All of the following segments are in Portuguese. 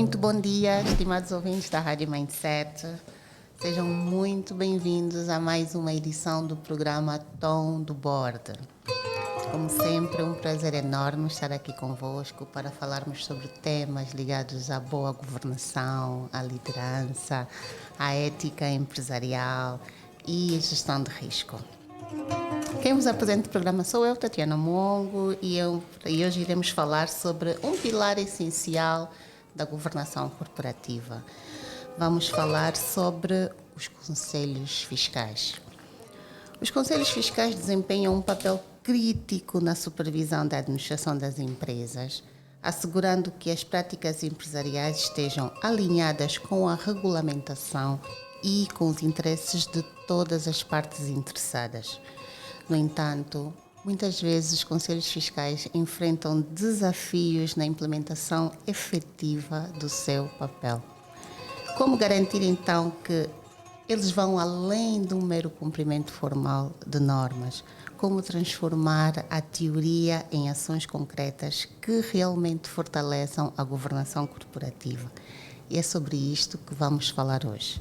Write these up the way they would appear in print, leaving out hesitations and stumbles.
Muito bom dia, estimados ouvintes da Rádio Mindset. Sejam muito bem-vindos a mais uma edição do programa Tom do Board. Como sempre, é um prazer enorme estar aqui convosco para falarmos sobre temas ligados à boa governação, à liderança, à ética empresarial e à gestão de risco. Quem vos apresenta o programa sou eu, Tatiana Mongo, e hoje iremos falar sobre um pilar essencial da governação corporativa. Vamos falar sobre os conselhos fiscais. Os conselhos fiscais desempenham um papel crítico na supervisão da administração das empresas, assegurando que as práticas empresariais estejam alinhadas com a regulamentação e com os interesses de todas as partes interessadas. No entanto, muitas vezes os conselhos fiscais enfrentam desafios na implementação efetiva do seu papel. Como garantir então que eles vão além do mero cumprimento formal de normas? Como transformar a teoria em ações concretas que realmente fortaleçam a governação corporativa? E é sobre isto que vamos falar hoje.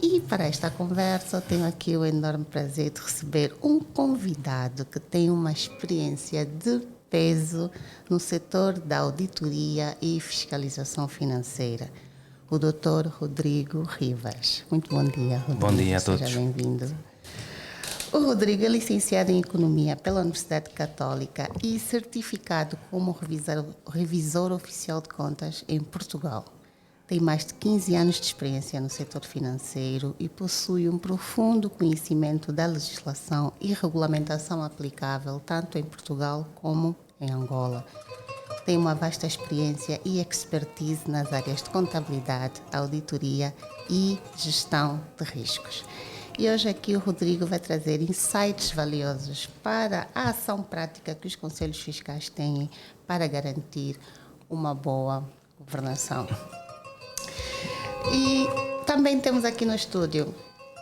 E para esta conversa, tenho aqui o enorme prazer de receber um convidado que tem uma experiência de peso no setor da auditoria e fiscalização financeira. O Dr. Rodrigo Rivas. Muito bom dia, Rodrigo. Bom dia a todos. Seja bem-vindo. O Rodrigo é licenciado em Economia pela Universidade Católica e certificado como revisor oficial de contas em Portugal. Tem mais de 15 anos de experiência no setor financeiro e possui um profundo conhecimento da legislação e regulamentação aplicável tanto em Portugal como em Angola. Tem uma vasta experiência e expertise nas áreas de contabilidade, auditoria e gestão de riscos. E hoje aqui o Rodrigo vai trazer insights valiosos para a ação prática que os conselhos fiscais têm para garantir uma boa governação. E também temos aqui no estúdio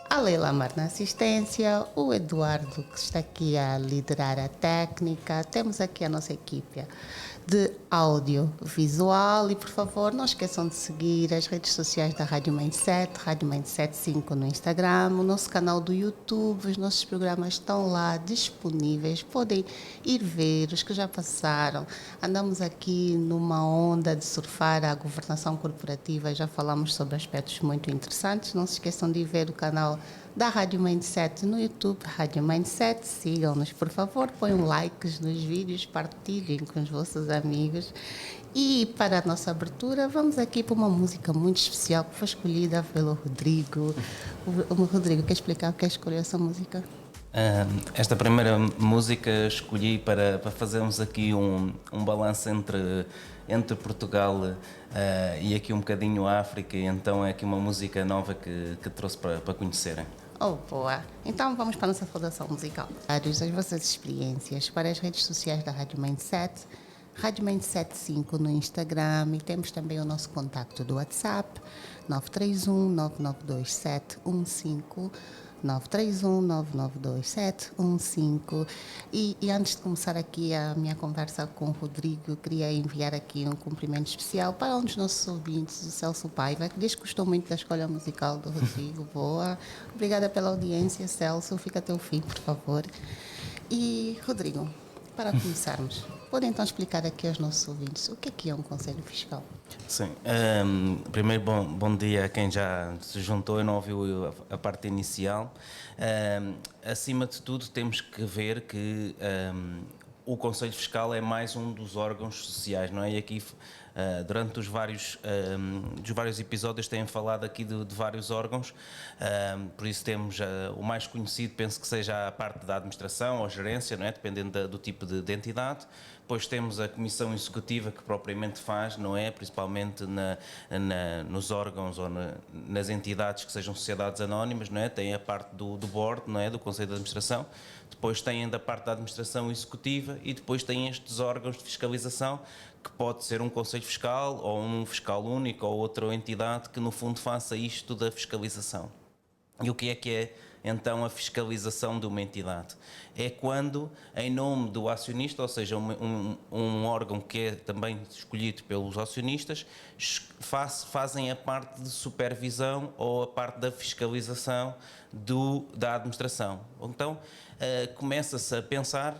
a Leila Amar na assistência, o Eduardo que está aqui a liderar a técnica, temos aqui a nossa equipe de audiovisual e, por favor, não esqueçam de seguir as redes sociais da Rádio Mindset, Rádio Mindset 5 no Instagram, o nosso canal do YouTube, os nossos programas estão lá disponíveis, podem ir ver os que já passaram. Andamos aqui numa onda de surfar a governação corporativa, já falamos sobre aspectos muito interessantes, não se esqueçam de ver o canal da Rádio Mindset no YouTube, Rádio Mindset, sigam-nos, por favor, ponham likes nos vídeos, partilhem com os vossos amigos. E para a nossa abertura, vamos aqui para uma música muito especial que foi escolhida pelo Rodrigo. O Rodrigo, quer explicar o que é escolher essa música? Esta primeira música escolhi para fazermos aqui um balanço entre Portugal e aqui um bocadinho a África, e então é aqui uma música nova que trouxe para conhecerem. Oh, boa! Então vamos para a nossa fundação musical. As vossas experiências para as redes sociais da Rádio Mindset, Rádio Mindset 5 no Instagram, e temos também o nosso contacto do WhatsApp, 931-992715, 931-992715. E antes de começar aqui a minha conversa com o Rodrigo, queria enviar aqui um cumprimento especial para um dos nossos ouvintes, o Celso Paiva, que diz que gostou muito da escolha musical do Rodrigo. Boa! Obrigada pela audiência, Celso. Fica até o fim, por favor. E, Rodrigo, para começarmos, pode então explicar aqui aos nossos ouvintes o que é um conselho fiscal? Sim. Primeiro, bom dia a quem já se juntou e não ouviu a parte inicial. Acima de tudo, temos que ver que o Conselho Fiscal é mais um dos órgãos sociais, não é? E aqui, durante os vários episódios, têm falado aqui de vários órgãos, por isso temos o mais conhecido, penso que seja a parte da administração ou gerência, não é? Dependendo do tipo de entidade. Depois temos a Comissão Executiva, que propriamente faz, não é? Principalmente nos órgãos ou nas entidades que sejam sociedades anónimas, não é? Tem a parte do board, não é? Do Conselho de Administração. Depois tem ainda a parte da Administração Executiva e depois tem estes órgãos de fiscalização, que pode ser um Conselho Fiscal ou um Fiscal Único ou outra entidade que no fundo faça isto da fiscalização. E o que é então a fiscalização de uma entidade. É quando, em nome do acionista, ou seja, um órgão que é também escolhido pelos acionistas, fazem a parte de supervisão ou a parte da fiscalização da administração. Então, começa-se a pensar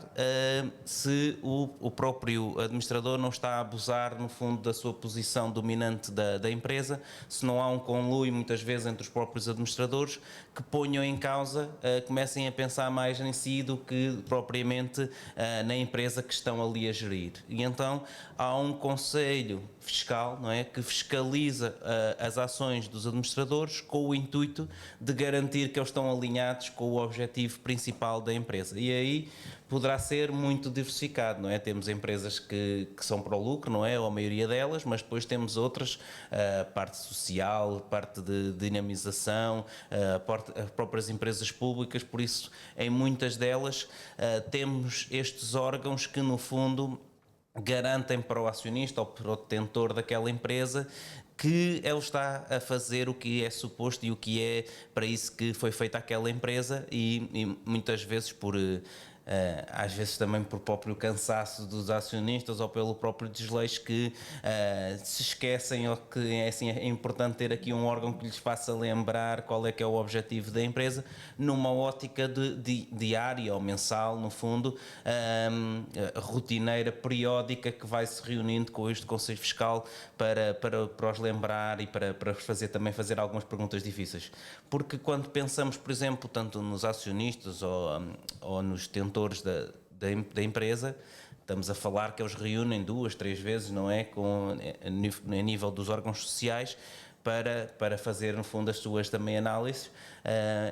se o próprio administrador não está a abusar, no fundo, da sua posição dominante da empresa, se não há um conluio, muitas vezes, entre os próprios administradores, que ponham em causa, comecem a pensar mais em si do que propriamente na empresa que estão ali a gerir. E então há um conselho fiscal, não é, que fiscaliza as ações dos administradores com o intuito de garantir que eles estão alinhados com o objetivo principal da empresa. E aí poderá ser muito diversificado, não é? Temos empresas que são para o lucro, não é? Ou a maioria delas, mas depois temos outras, parte social, parte de dinamização, as próprias empresas públicas, por isso em muitas delas temos estes órgãos que no fundo garantem para o acionista ou para o detentor daquela empresa que ele está a fazer o que é suposto e o que é para isso que foi feita aquela empresa e muitas vezes às vezes também por próprio cansaço dos acionistas ou pelo próprio desleixo que se esquecem ou que é importante ter aqui um órgão que lhes faça lembrar qual é que é o objetivo da empresa numa ótica diária ou mensal, no fundo, rotineira, periódica, que vai se reunindo com este Conselho Fiscal para os lembrar e para também fazer algumas perguntas difíceis. Porque quando pensamos, por exemplo, tanto nos acionistas ou nos detentores da empresa, estamos a falar que eles reúnem 2, 3 vezes, não é? A nível dos órgãos sociais, para fazer, no fundo, as suas também análises.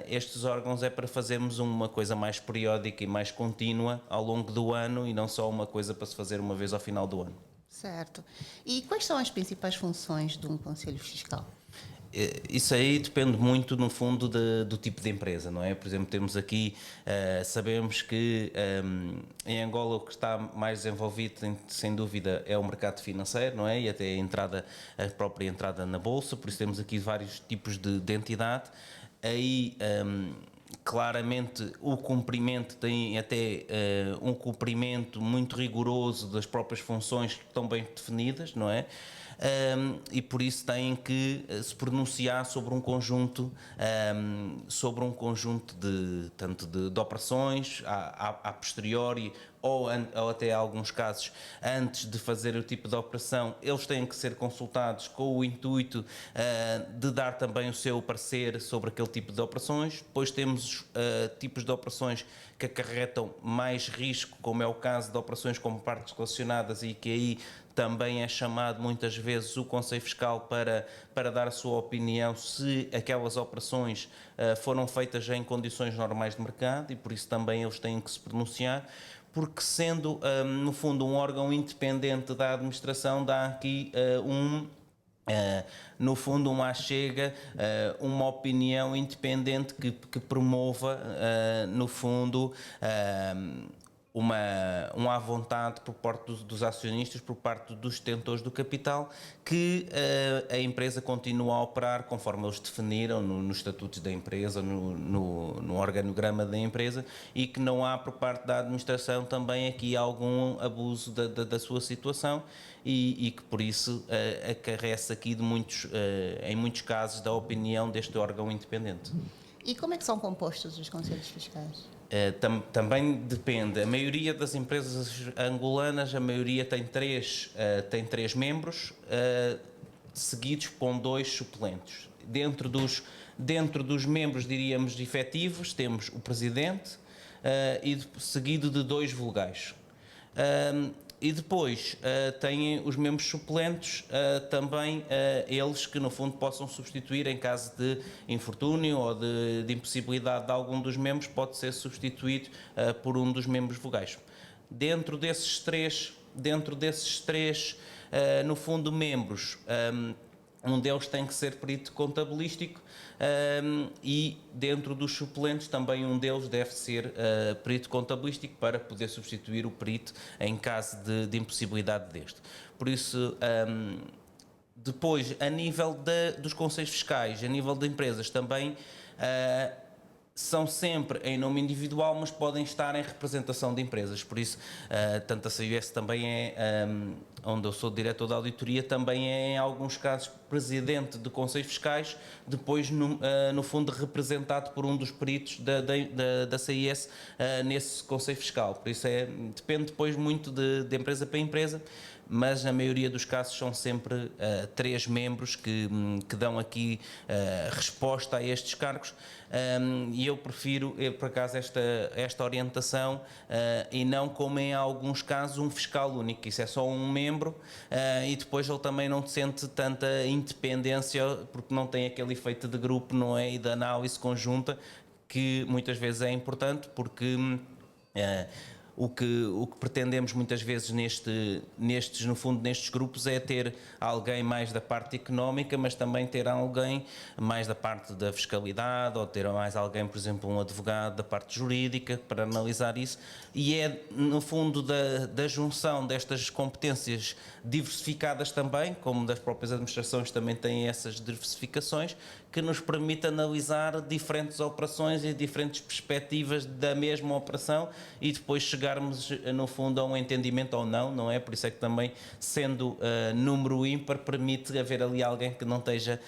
Estes órgãos é para fazermos uma coisa mais periódica e mais contínua ao longo do ano e não só uma coisa para se fazer uma vez ao final do ano. Certo. E quais são as principais funções de um Conselho Fiscal? Isso aí depende muito, no fundo, do tipo de empresa, não é? Por exemplo, temos aqui, sabemos que em Angola o que está mais desenvolvido, sem dúvida, é o mercado financeiro, não é? E até a própria entrada na Bolsa, por isso temos aqui vários tipos de entidade. Aí, claramente, o cumprimento tem até um cumprimento muito rigoroso das próprias funções que estão bem definidas, não é? E por isso têm que se pronunciar sobre um conjunto de operações a posteriori ou até alguns casos antes de fazer o tipo de operação. Eles têm que ser consultados com o intuito de dar também o seu parecer sobre aquele tipo de operações. Depois temos tipos de operações que acarretam mais risco, como é o caso de operações com partes relacionadas, e que aí também é chamado muitas vezes o Conselho Fiscal para dar a sua opinião se aquelas operações foram feitas em condições normais de mercado, e por isso também eles têm que se pronunciar, porque sendo, no fundo, um órgão independente da administração, dá aqui no fundo, uma chega, uma opinião independente que promova, no fundo, uma à vontade por parte dos acionistas, por parte dos detentores do capital, que a empresa continua a operar conforme eles definiram nos estatutos da empresa, no organograma da empresa, e que não há por parte da administração também aqui algum abuso da sua situação e que por isso acarrece aqui em muitos casos da opinião deste órgão independente. E como é que são compostos os conselhos fiscais? Também depende. A maioria das empresas angolanas, a maioria tem três membros, seguidos com 2 suplentes. Dentro dos membros, diríamos, efetivos, temos o presidente, seguido de 2 vogais. E depois têm os membros suplentes, também eles que no fundo possam substituir em caso de infortúnio ou de impossibilidade de algum dos membros, pode ser substituído por um dos membros vogais. Dentro desses três no fundo, membros, um deles tem que ser perito contabilístico, e dentro dos suplentes também um deles deve ser perito contabilístico para poder substituir o perito em caso de impossibilidade deste. Por isso, depois, a nível dos conselhos fiscais, a nível de empresas também, são sempre em nome individual, mas podem estar em representação de empresas. Por isso, tanto a CIUS também é, onde eu sou diretor da auditoria, também é, em alguns casos, presidente de conselhos fiscais, depois, no fundo, representado por um dos peritos da CIS nesse conselho fiscal. Por isso, depende depois muito de empresa para empresa, mas na maioria dos casos são sempre 3 membros que dão aqui resposta a estes cargos, e eu prefiro, por acaso, esta orientação e não como em alguns casos um fiscal único. Isso é só um membro e depois ele também não sente tanta independência porque não tem aquele efeito de grupo, não é? E de análise conjunta que muitas vezes é importante, porque o que pretendemos muitas vezes no fundo, nestes grupos é ter alguém mais da parte económica, mas também ter alguém mais da parte da fiscalidade, ou ter mais alguém, por exemplo, um advogado da parte jurídica para analisar isso, e é no fundo da junção destas competências diversificadas também, como das próprias administrações também têm essas diversificações, que nos permite analisar diferentes operações e diferentes perspectivas da mesma operação e depois chegarmos, no fundo, a um entendimento ou não, não é? Por isso é que também, sendo número ímpar, permite haver ali alguém que não esteja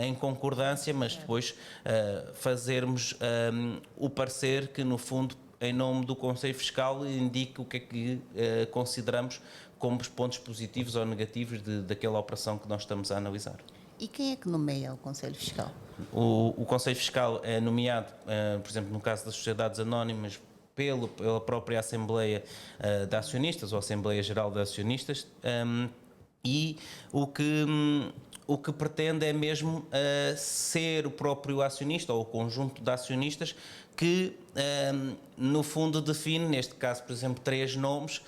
em concordância, mas depois fazermos o parecer que, no fundo, em nome do Conselho Fiscal, indique o que é que consideramos como os pontos positivos ou negativos daquela operação que nós estamos a analisar. E quem é que nomeia o Conselho Fiscal? O Conselho Fiscal é nomeado, por exemplo, no caso das sociedades anónimas, pela própria Assembleia de Acionistas ou Assembleia Geral de Acionistas, e o que pretende é mesmo ser o próprio acionista ou o conjunto de acionistas que, no fundo, define, neste caso, por exemplo, 3 nomes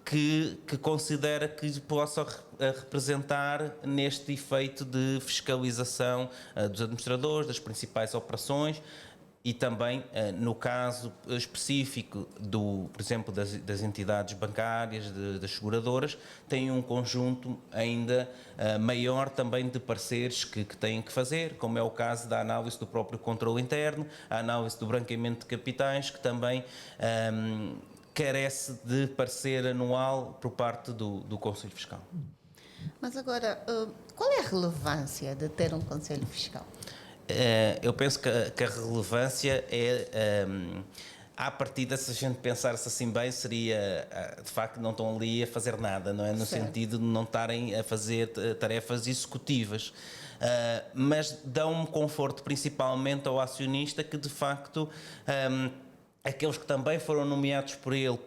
que considera que possa representar neste efeito de fiscalização dos administradores, das principais operações e também, no caso específico, por exemplo, das entidades bancárias, das seguradoras, tem um conjunto ainda maior também de pareceres que têm que fazer, como é o caso da análise do próprio controle interno, a análise do branqueamento de capitais, que também carece de parecer anual por parte do Conselho Fiscal. Mas agora, qual é a relevância de ter um Conselho Fiscal? Eu penso que a relevância é, à partida, se a gente pensasse assim bem, seria, de facto, não estão ali a fazer nada, não é? No sentido de não estarem a fazer tarefas executivas. Mas dão um conforto principalmente ao acionista que, de facto, aqueles que também foram nomeados por ele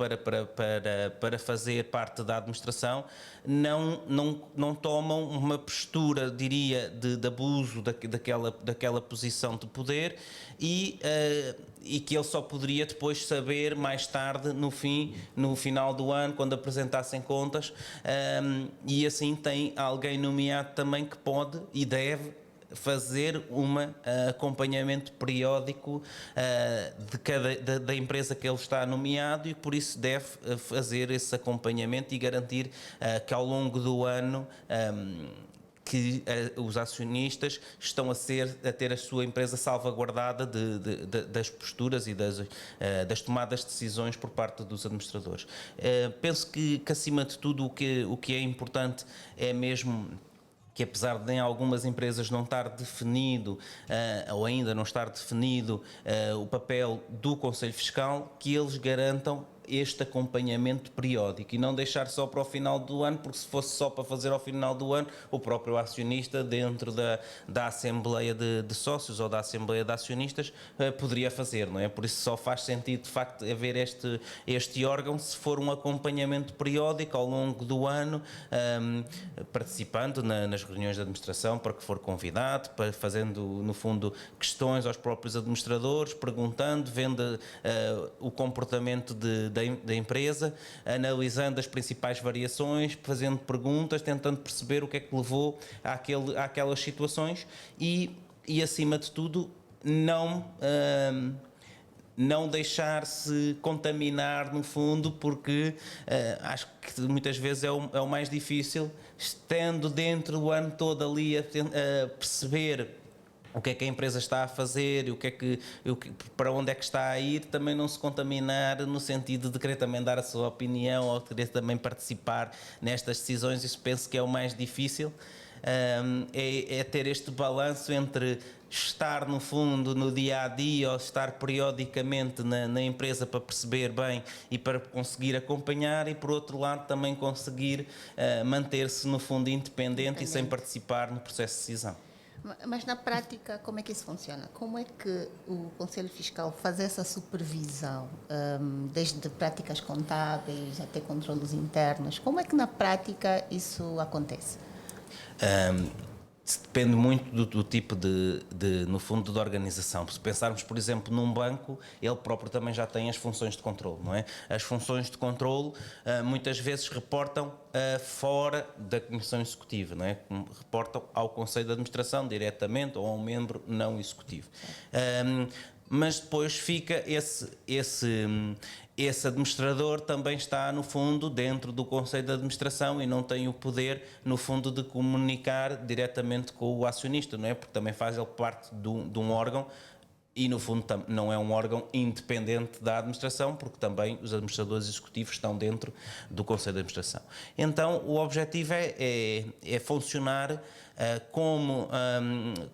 para fazer parte da administração não tomam uma postura, diria, de abuso daquela posição de poder e que ele só poderia depois saber mais tarde, no final do ano, quando apresentassem contas, e assim tem alguém nomeado também que pode e deve fazer um acompanhamento periódico da empresa que ele está nomeado e por isso deve fazer esse acompanhamento e garantir que ao longo do ano que os acionistas estão a ter a sua empresa salvaguardada das posturas e das tomadas de decisões por parte dos administradores. Penso que acima de tudo o que é importante é mesmo que, apesar de em algumas empresas não estar definido ou ainda não estar definido o papel do Conselho Fiscal, que eles garantam este acompanhamento periódico e não deixar só para o final do ano, porque se fosse só para fazer ao final do ano, o próprio acionista dentro da Assembleia de Sócios ou da Assembleia de Acionistas poderia fazer, não é? Por isso só faz sentido de facto haver este órgão se for um acompanhamento periódico ao longo do ano, participando nas reuniões de administração para que for convidado, fazendo no fundo questões aos próprios administradores, perguntando, vendo o comportamento da empresa, analisando as principais variações, fazendo perguntas, tentando perceber o que é que levou àquelas situações e acima de tudo, não deixar-se contaminar no fundo, porque acho que muitas vezes é o mais difícil, estando dentro do ano todo ali a perceber o que é que a empresa está a fazer e para onde é que está a ir, também não se contaminar no sentido de querer também dar a sua opinião ou querer também participar nestas decisões. Isso penso que é o mais difícil, é ter este balanço entre estar no fundo no dia a dia ou estar periodicamente na empresa para perceber bem e para conseguir acompanhar, e por outro lado também conseguir manter-se no fundo independente e sem participar no processo de decisão. Mas na prática, como é que isso funciona? Como é que o Conselho Fiscal faz essa supervisão, desde práticas contábeis até controlos internos? Como é que na prática isso acontece? Depende muito do tipo no fundo, de organização. Se pensarmos, por exemplo, num banco, ele próprio também já tem as funções de controle, não é? As funções de controle muitas vezes reportam fora da Comissão Executiva, não é? Reportam ao Conselho de Administração diretamente ou a um membro não executivo. Mas depois fica esse administrador também está, no fundo, dentro do Conselho de Administração e não tem o poder, no fundo, de comunicar diretamente com o acionista, não é? Porque também faz ele parte de um órgão e, no fundo, não é um órgão independente da administração, porque também os administradores executivos estão dentro do Conselho de Administração. Então, o objetivo é funcionar como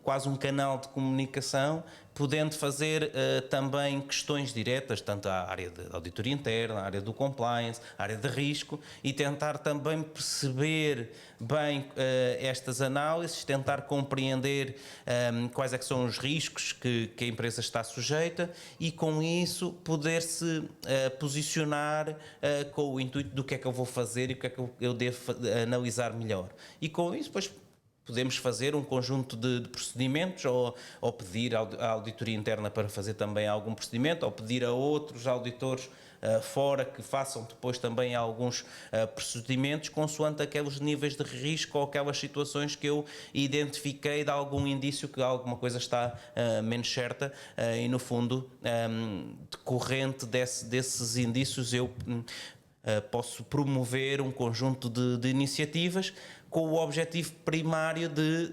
quase um canal de comunicação, podendo fazer também questões diretas, tanto à área de auditoria interna, à área do compliance, à área de risco, e tentar também perceber bem estas análises, tentar compreender quais é que são os riscos que a empresa está sujeita e, com isso, poder-se posicionar com o intuito do que é que eu vou fazer e o que é que eu devo analisar melhor. E com isso, depois, podemos fazer um conjunto de procedimentos ou pedir à auditoria interna para fazer também algum procedimento, ou pedir a outros auditores fora que façam depois também alguns procedimentos consoante aqueles níveis de risco ou aquelas situações que eu identifiquei de algum indício que alguma coisa está menos certa e, no fundo, decorrente desses indícios eu posso promover um conjunto de iniciativas com o objetivo primário de,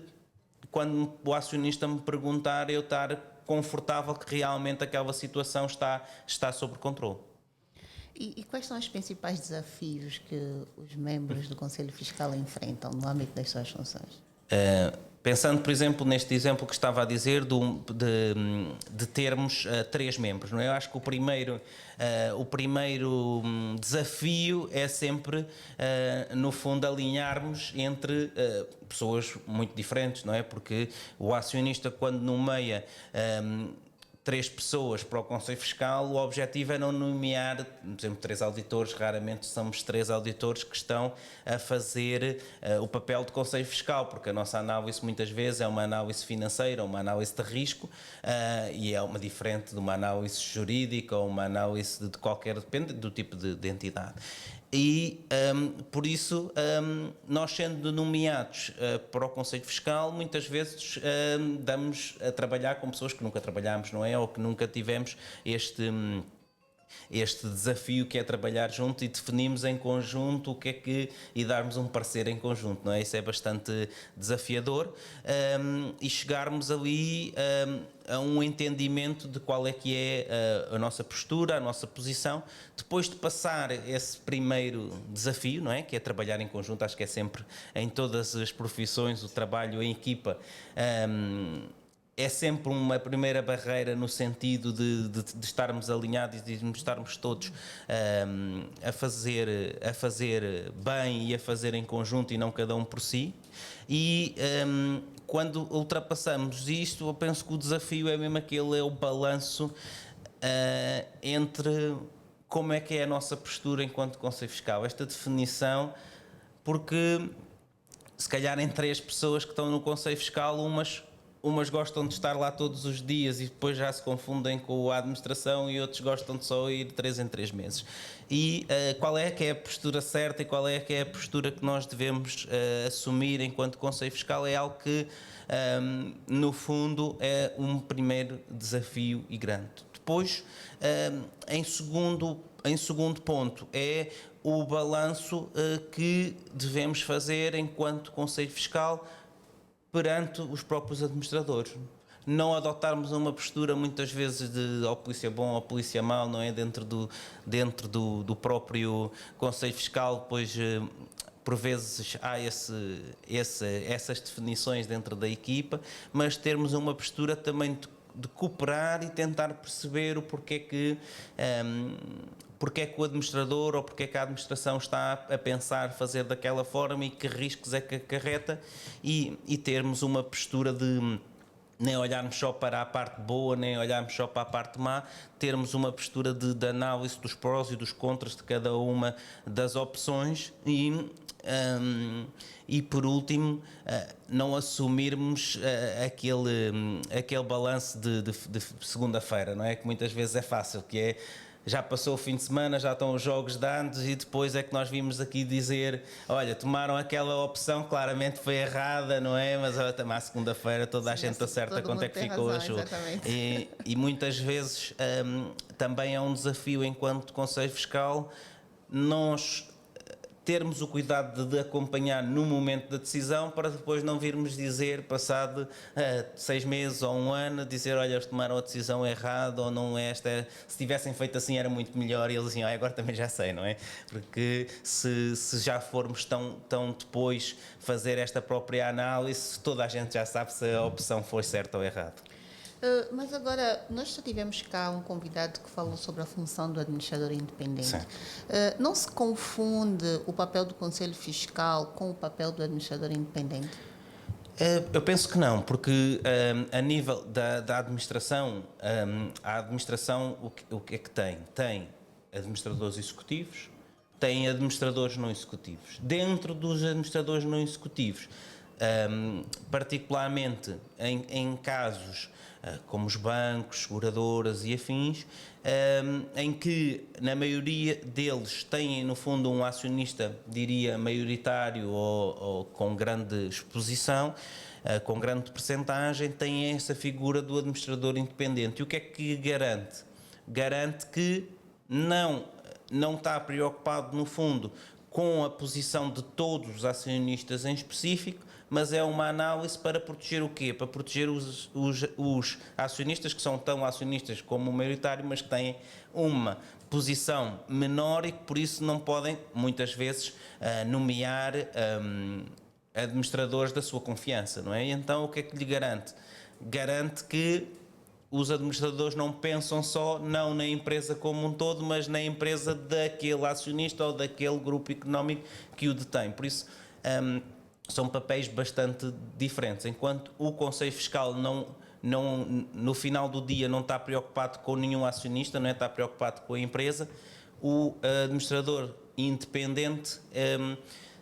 quando o acionista me perguntar, eu estar confortável que realmente aquela situação está sob controle. E quais são os principais desafios que os membros do Conselho Fiscal enfrentam no âmbito das suas funções? Pensando, por exemplo, neste exemplo que estava a dizer de termos 3 membros, não é? Eu acho que o primeiro desafio é sempre, no fundo, alinharmos entre pessoas muito diferentes, não é? Porque o acionista, quando nomeia 3 pessoas para o Conselho Fiscal, o objetivo é não nomear, por exemplo, 3 auditores. Raramente somos 3 auditores que estão a fazer o papel de Conselho Fiscal, porque a nossa análise muitas vezes é uma análise financeira, uma análise de risco, e é uma diferente de uma análise jurídica ou uma análise de qualquer, depende do tipo de entidade. E, por isso, nós sendo nomeados para o Conselho Fiscal, muitas vezes damos a trabalhar com pessoas que nunca trabalhámos, não é? Ou que nunca tivemos este desafio que é trabalhar junto e definimos em conjunto o que é que e darmos um parecer em conjunto, não é? Isso é bastante desafiador, e chegarmos ali a um entendimento de qual é que é a nossa postura, a nossa posição, depois de passar esse primeiro desafio, não é? Que é trabalhar em conjunto. Acho que é sempre, em todas as profissões, o trabalho em equipa é sempre uma primeira barreira, no sentido de estarmos alinhados e de estarmos todos a fazer bem e a fazer em conjunto e não cada um por si. E quando ultrapassamos isto, eu penso que o desafio é mesmo aquele, é o balanço entre como é que é a nossa postura enquanto Conselho Fiscal, esta definição, porque se calhar em 3 pessoas que estão no Conselho Fiscal, umas gostam de estar lá todos os dias e depois já se confundem com a administração, e outros gostam de só ir 3 em 3 meses. E qual é que é a postura certa e qual é que é a postura que nós devemos assumir enquanto Conselho Fiscal é algo que, no fundo, é um primeiro desafio e grande. Depois, em segundo ponto, é o balanço que devemos fazer enquanto Conselho Fiscal perante os próprios administradores. não adotarmos uma postura muitas vezes de ou polícia bom ou polícia mau, não é? Dentro do próprio Conselho Fiscal, depois por vezes há essas definições dentro da equipa, mas termos uma postura também de cooperar e tentar perceber o porque é que o administrador ou porque é que a administração está a pensar fazer daquela forma e que riscos é que acarreta e termos uma postura de nem olharmos só para a parte boa, nem olharmos só para a parte má, termos uma postura de análise dos prós e dos contras de cada uma das opções e por último, não assumirmos aquele balanço de segunda-feira, não é? Que muitas vezes é fácil, que é já passou o fim de semana, já estão os jogos de antes e depois é que nós vimos aqui dizer, olha, tomaram aquela opção, claramente foi errada, não é? Mas também à segunda-feira toda a gente acerta quanto é que ficou a chuva. E muitas vezes também é um desafio enquanto Conselho Fiscal nós termos o cuidado de acompanhar no momento da decisão para depois não virmos dizer, passado 6 meses ou 1 ano, dizer, olha, eles tomaram a decisão errada ou não esta, se tivessem feito assim era muito melhor, e eles diziam, agora também já sei, não é? Porque se já formos tão depois fazer esta própria análise, toda a gente já sabe se a opção foi certa ou errada. Mas agora, nós já tivemos cá um convidado que falou sobre a função do administrador independente. Não se confunde o papel do Conselho Fiscal com o papel do administrador independente? Eu penso que não, porque a nível da administração, a administração o que é que tem? Tem administradores executivos, tem administradores não executivos. Dentro dos administradores não executivos, particularmente em casos como os bancos, seguradoras e afins, em que na maioria deles têm no fundo um acionista, diria, maioritário ou com grande exposição, com grande percentagem, têm essa figura do administrador independente. E o que é que garante? Garante que não está preocupado no fundo com a posição de todos os acionistas em específico, mas é uma análise para proteger o quê? Para proteger os acionistas que são tão acionistas como o maioritário, mas que têm uma posição menor e que por isso não podem, muitas vezes, nomear administradores da sua confiança, não é? E então o que é que lhe garante? Garante que os administradores não pensam só, não na empresa como um todo, mas na empresa daquele acionista ou daquele grupo económico que o detém. Por isso, são papéis bastante diferentes. Enquanto o Conselho Fiscal no final do dia não está preocupado com nenhum acionista, não está preocupado com a empresa, o administrador independente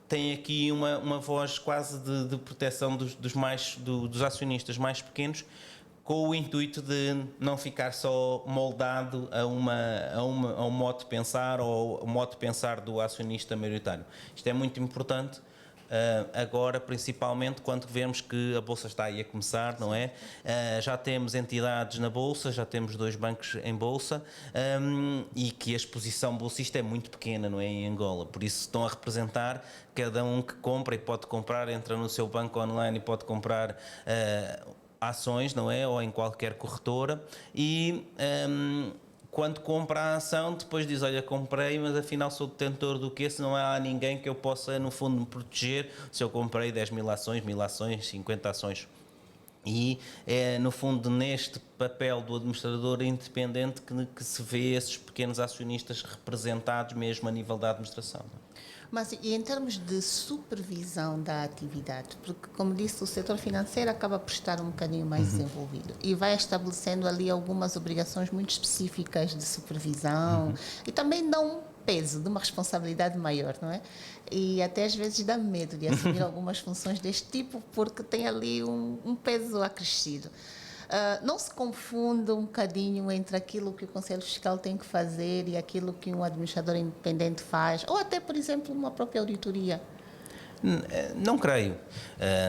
tem aqui uma voz quase de proteção dos acionistas mais pequenos, com o intuito de não ficar só moldado a um modo de pensar ou ao modo de pensar do acionista maioritário. Isto é muito importante. Agora, principalmente, quando vemos que a Bolsa está aí a começar, não é? Já temos entidades na Bolsa, já temos 2 bancos em Bolsa e que a exposição bolsista é muito pequena, não é? Em Angola. Por isso estão a representar cada um que compra e pode comprar, entra no seu banco online e pode comprar ações, não é? Ou em qualquer corretora e quando compra a ação, depois diz, olha, comprei, mas afinal sou detentor do quê? Se não há ninguém que eu possa, no fundo, me proteger, se eu comprei 10.000 ações, 1.000 ações, 50 ações. E é, no fundo, neste papel do administrador independente que se vê esses pequenos acionistas representados mesmo a nível da administração. Mas e em termos de supervisão da atividade, porque, como disse, o setor financeiro acaba por estar um bocadinho mais desenvolvido e vai estabelecendo ali algumas obrigações muito específicas de supervisão e também dá um peso, de uma responsabilidade maior, não é? E até às vezes dá medo de assumir algumas funções deste tipo porque tem ali um peso acrescido. Não se confunde um bocadinho entre aquilo que o Conselho Fiscal tem que fazer e aquilo que um administrador independente faz, ou até, por exemplo, uma própria auditoria? Não creio.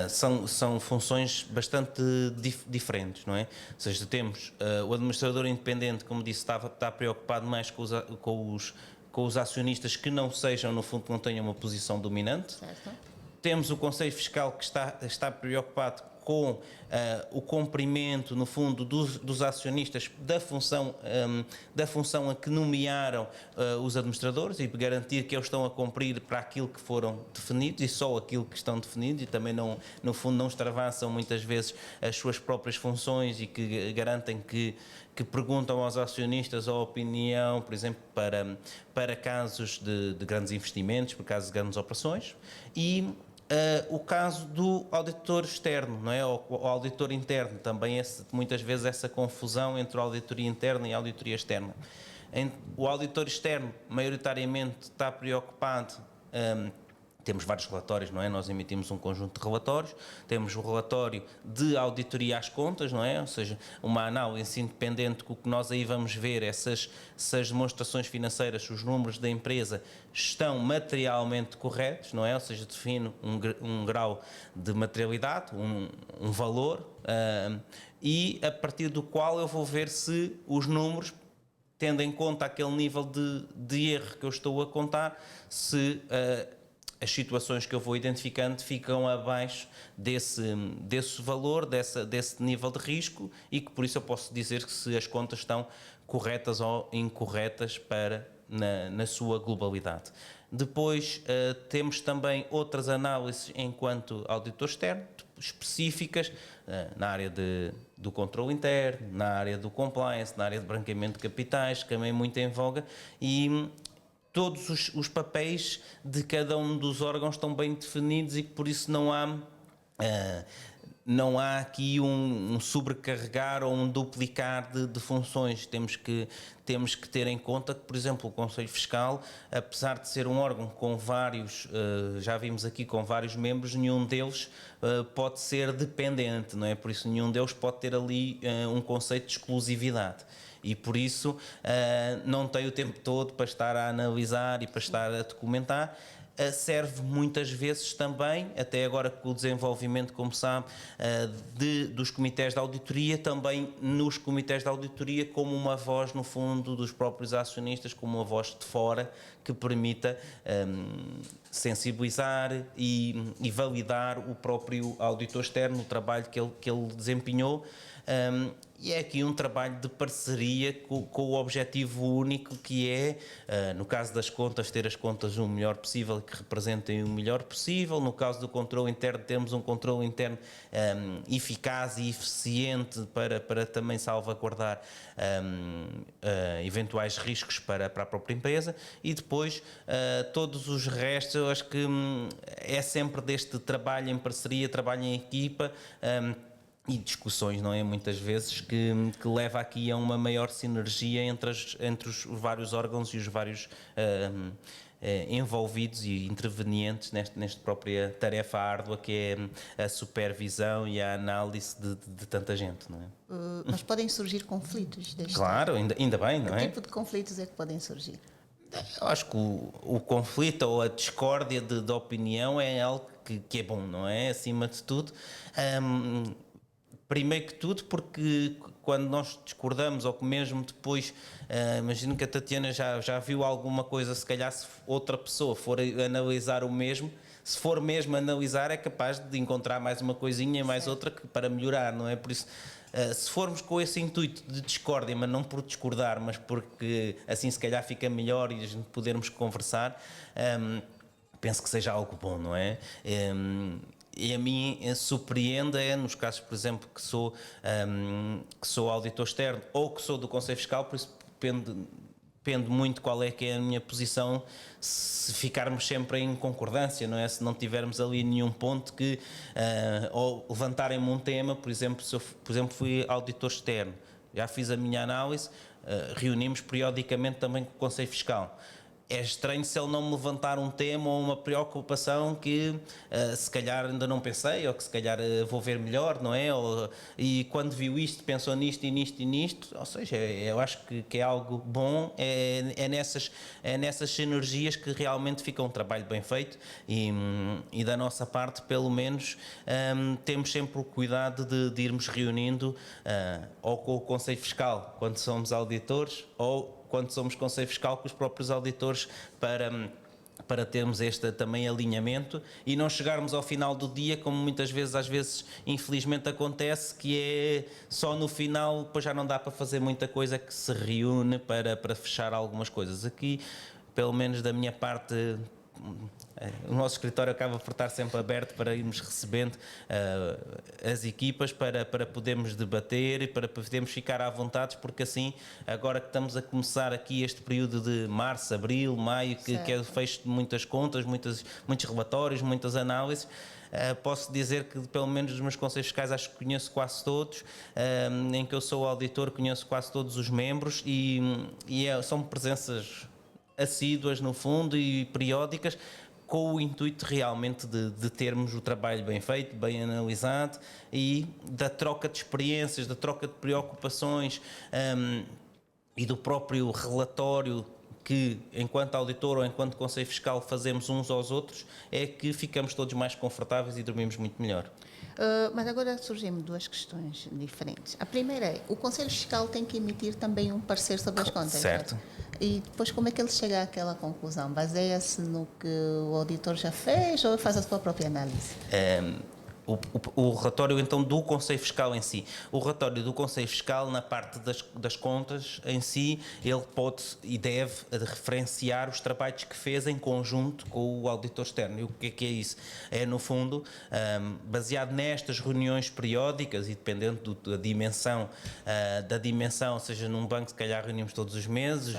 São funções bastante diferentes, não é? Ou seja, temos o administrador independente, como disse, está preocupado mais com os acionistas que não sejam, no fundo, que não tenham uma posição dominante. Certo. Temos o Conselho Fiscal que está preocupado com o cumprimento, no fundo, dos acionistas da função a que nomearam os administradores e garantir que eles estão a cumprir para aquilo que foram definidos e só aquilo que estão definidos, e também não, no fundo, não extravassam muitas vezes as suas próprias funções, e que garantem que perguntam aos acionistas a opinião, por exemplo, para casos de grandes investimentos, para casos de grandes operações. E o caso do auditor externo, não é? O auditor interno, também muitas vezes essa confusão entre a auditoria interna e a auditoria externa. O auditor externo, maioritariamente, está preocupado. Temos vários relatórios, não é? Nós emitimos um conjunto de relatórios. Temos o relatório de auditoria às contas, não é? Ou seja, uma análise independente, que o que nós aí vamos ver é se as demonstrações financeiras, se os números da empresa estão materialmente corretos, não é? Ou seja, define um grau de materialidade, um valor, e a partir do qual eu vou ver se os números, tendo em conta aquele nível de erro que eu estou a contar, se as situações que eu vou identificando ficam abaixo desse valor, desse nível de risco, e que por isso eu posso dizer que se as contas estão corretas ou incorretas na sua globalidade. Depois temos também outras análises enquanto auditor externo, específicas na área do controle interno, na área do compliance, na área de branqueamento de capitais, que também é muito em voga, e todos os papéis de cada um dos órgãos estão bem definidos, e que por isso não há aqui um sobrecarregar ou um duplicar de funções. Temos que ter em conta que, por exemplo, o Conselho Fiscal, apesar de ser um órgão com vários, já vimos aqui, com vários membros, nenhum deles pode ser dependente, não é? Por isso nenhum deles pode ter ali um conceito de exclusividade. E por isso não tem o tempo todo para estar a analisar e para estar a documentar. Serve muitas vezes também, até agora com o desenvolvimento, como sabe, dos comitês de auditoria, também nos comitês de auditoria, como uma voz, no fundo, dos próprios acionistas, como uma voz de fora, que permita sensibilizar e validar o próprio auditor externo, o trabalho que ele desempenhou. E é aqui um trabalho de parceria com o objetivo único, que é, no caso das contas, ter as contas o melhor possível e que representem o melhor possível. No caso do controle interno, temos um controle interno eficaz e eficiente para também salvaguardar eventuais riscos para a própria empresa. E depois, todos os restos, eu acho que é sempre deste trabalho em parceria, trabalho em equipa, e discussões, não é? Muitas vezes que leva aqui a uma maior sinergia entre os vários órgãos e os vários envolvidos e intervenientes nesta própria tarefa árdua, que é a supervisão e a análise de tanta gente, não é? Mas podem surgir conflitos deste Claro, ainda bem, não é? Que tipo de conflitos é que podem surgir? Eu acho que o conflito ou a discórdia de opinião é algo que é bom, não é? Acima de tudo. Primeiro que tudo, porque quando nós discordamos, ou que mesmo depois, imagino que a Tatiana já viu alguma coisa, se calhar se outra pessoa for analisar o mesmo, se for mesmo analisar, é capaz de encontrar mais uma coisinha, mais outra para melhorar, não é? Por isso, se formos com esse intuito de discórdia, mas não por discordar, mas porque assim se calhar fica melhor e a gente podermos conversar, penso que seja algo bom, não é? E a mim surpreende nos casos, por exemplo, que sou auditor externo ou que sou do Conselho Fiscal, por isso depende muito qual é que é a minha posição, se ficarmos sempre em concordância, não é? Se não tivermos ali nenhum ponto ou levantarem-me um tema, por exemplo, se eu fui auditor externo, já fiz a minha análise, reunimos periodicamente também com o Conselho Fiscal. É estranho se ele não me levantar um tema ou uma preocupação que se calhar ainda não pensei, ou que se calhar vou ver melhor, não é? E quando viu isto, pensou nisto e nisto e nisto. Ou seja, eu acho que é algo bom, é nessas sinergias que realmente fica um trabalho bem feito, e da nossa parte, pelo menos, temos sempre o cuidado de irmos reunindo ou com o Conselho Fiscal, quando somos auditores, ou quando somos Conselho Fiscal, com os próprios auditores, para termos este também alinhamento e não chegarmos ao final do dia, como muitas vezes, às vezes, infelizmente acontece, que é só no final, depois já não dá para fazer muita coisa, que se reúne para fechar algumas coisas. Aqui, pelo menos da minha parte, o nosso escritório acaba por estar sempre aberto para irmos recebendo as equipas para podermos debater e para podermos ficar à vontade, porque assim, agora que estamos a começar aqui este período de março, abril, maio, que é o fecho de muitas contas, muitos relatórios, muitas análises, posso dizer que pelo menos os meus conselhos fiscais acho que conheço quase todos, em que eu sou auditor, conheço quase todos os membros são presenças assíduas no fundo e periódicas, com o intuito realmente de termos o trabalho bem feito, bem analisado e da troca de experiências, da troca de preocupações e do próprio relatório que, enquanto auditor ou enquanto Conselho Fiscal, fazemos uns aos outros, é que ficamos todos mais confortáveis e dormimos muito melhor. Mas agora surgem duas questões diferentes. A primeira é, o Conselho Fiscal tem que emitir também um parecer sobre as contas. Certo. E depois como é que ele chega àquela conclusão? Baseia-se no que o auditor já fez ou faz a sua própria análise? O relatório então do Conselho Fiscal em si. O relatório do Conselho Fiscal, na parte das contas em si, ele pode e deve referenciar os trabalhos que fez em conjunto com o auditor externo. E o que é isso? É, no fundo, baseado nestas reuniões periódicas e dependendo da dimensão, ou seja, num banco se calhar reunimos todos os meses,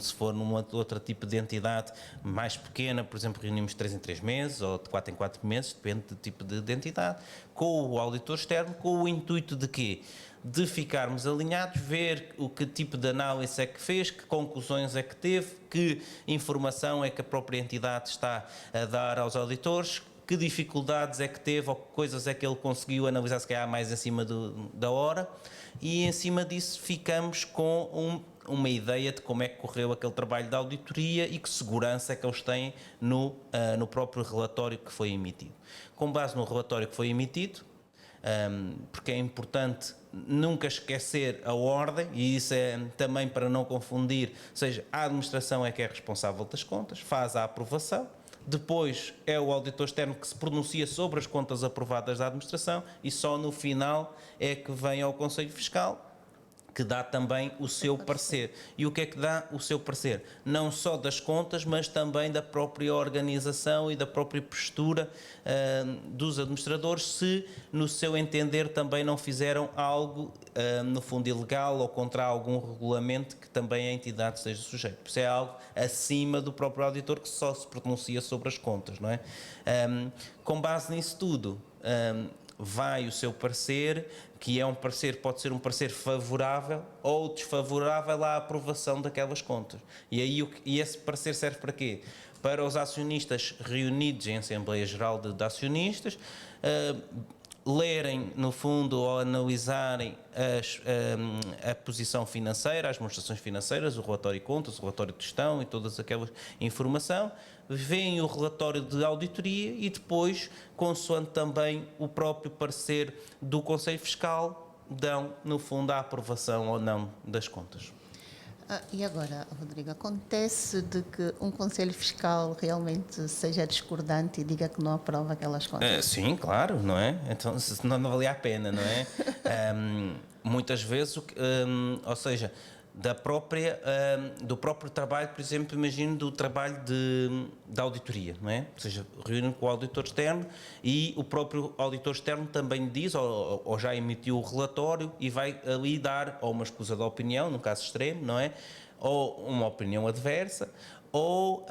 se for num outro tipo de entidade mais pequena, por exemplo, reunimos de 3 em 3 meses ou de 4 em 4 meses, depende do tipo de entidade, com o auditor externo, com o intuito de quê? De ficarmos alinhados, ver o que tipo de análise é que fez, que conclusões é que teve, que informação é que a própria entidade está a dar aos auditores, que dificuldades é que teve ou que coisas é que ele conseguiu analisar, se calhar mais acima da hora, e em cima disso ficamos com uma ideia de como é que correu aquele trabalho de auditoria e que segurança é que eles têm no próprio relatório que foi emitido. Com base no relatório que foi emitido, porque é importante nunca esquecer a ordem, e isso é também para não confundir, ou seja, a administração é que é responsável das contas, faz a aprovação, depois é o auditor externo que se pronuncia sobre as contas aprovadas da administração e só no final é que vem ao Conselho Fiscal, que dá também o seu parecer. E o que é que dá o seu parecer? Não só das contas, mas também da própria organização e da própria postura dos administradores, se no seu entender também não fizeram algo, no fundo, ilegal ou contra algum regulamento que também a entidade seja sujeita. Isso é algo acima do próprio auditor que só se pronuncia sobre as contas, não é? Com base nisso tudo, vai o seu parecer, que é um parecer, pode ser um parecer favorável ou desfavorável à aprovação daquelas contas. E aí esse parecer serve para quê? Para os acionistas reunidos em Assembleia Geral de Acionistas lerem, no fundo, ou analisarem a posição financeira, as demonstrações financeiras, o relatório de contas, o relatório de gestão e todas aquelas informação, veem o relatório de auditoria e depois, consoante também o próprio parecer do Conselho Fiscal, dão, no fundo, a aprovação ou não das contas. E agora, Rodrigo, acontece de que um Conselho Fiscal realmente seja discordante e diga que não aprova aquelas contas? Sim, claro, não é? Então, senão não valia a pena, não é? Muitas vezes, ou seja, do próprio trabalho, por exemplo, imagino do trabalho de auditoria, não é? Ou seja, reúne com o auditor externo e o próprio auditor externo também diz, ou já emitiu o relatório e vai ali dar ou uma escusa de opinião, no caso extremo, não é? Ou uma opinião adversa, ou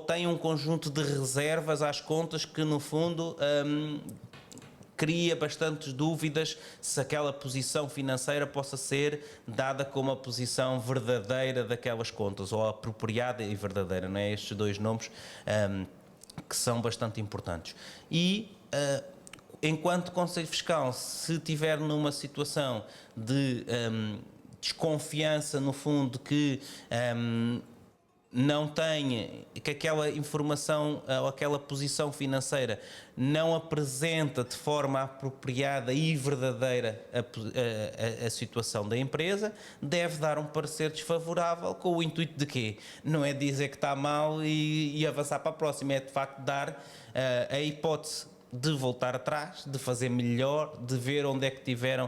tem um conjunto de reservas às contas que, no fundo, cria bastantes dúvidas se aquela posição financeira possa ser dada como a posição verdadeira daquelas contas, ou apropriada e verdadeira, não é? Estes dois nomes que são bastante importantes. E enquanto Conselho Fiscal, se estiver numa situação de desconfiança, no fundo, que não tem, que aquela informação ou aquela posição financeira não apresenta de forma apropriada e verdadeira a situação da empresa, deve dar um parecer desfavorável com o intuito de quê? Não é dizer que está mal e avançar para a próxima, é de facto dar a hipótese de voltar atrás, de fazer melhor, de ver onde é que tiveram,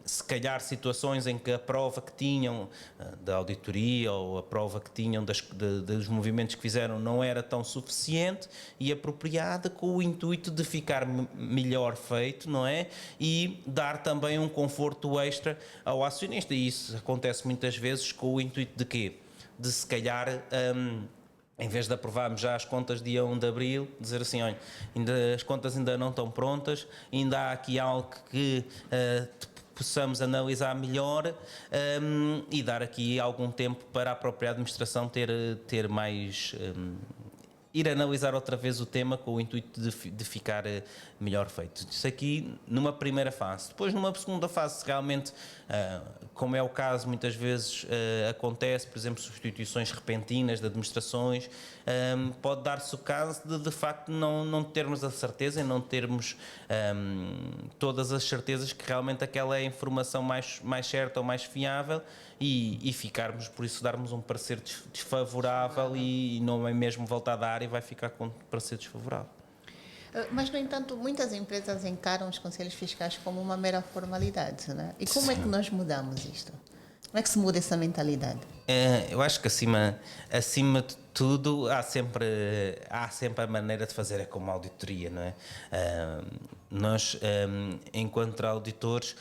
se calhar, situações em que a prova que tinham da auditoria ou a prova que tinham dos movimentos que fizeram não era tão suficiente e apropriada, com o intuito de ficar melhor feito, não é? E dar também um conforto extra ao acionista. E isso acontece muitas vezes com o intuito de quê? De se calhar... em vez de aprovarmos já as contas dia 1 de Abril, dizer assim, olha, as contas ainda não estão prontas, ainda há aqui algo que possamos analisar melhor e dar aqui algum tempo para a própria administração ter mais... ir analisar outra vez o tema com o intuito de ficar melhor feito. Isso aqui numa primeira fase. Depois, numa segunda fase, realmente, como é o caso, muitas vezes acontece, por exemplo, substituições repentinas de administrações, pode dar-se o caso de facto não termos a certeza e não termos todas as certezas que realmente aquela é a informação mais certa ou mais fiável e ficarmos, por isso, darmos um parecer desfavorável e não é mesmo voltar da área e vai ficar com um parecer desfavorável. Mas, no entanto, muitas empresas encaram os conselhos fiscais como uma mera formalidade, né? E como é que nós mudamos isto? Como é que se muda essa mentalidade? Eu acho que acima de tudo há sempre a maneira de fazer, é como a auditoria, não é? Nós, enquanto auditores,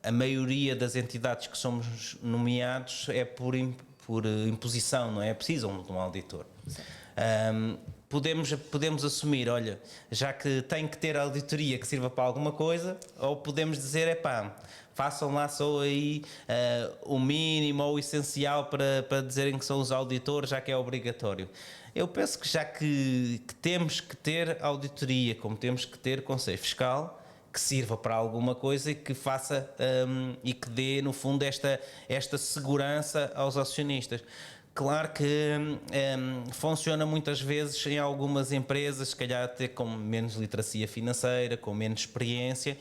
a maioria das entidades que somos nomeados é por imposição, não é? Precisam de um auditor. Podemos assumir, olha, já que tem que ter auditoria que sirva para alguma coisa, ou podemos dizer, façam lá só aí o mínimo ou o essencial para dizerem que são os auditores, já que é obrigatório. Eu penso que já que temos que ter auditoria, como temos que ter conselho fiscal, que sirva para alguma coisa e que faça e que dê, no fundo, esta segurança aos acionistas. Claro que funciona muitas vezes em algumas empresas, se calhar até com menos literacia financeira, com menos experiência,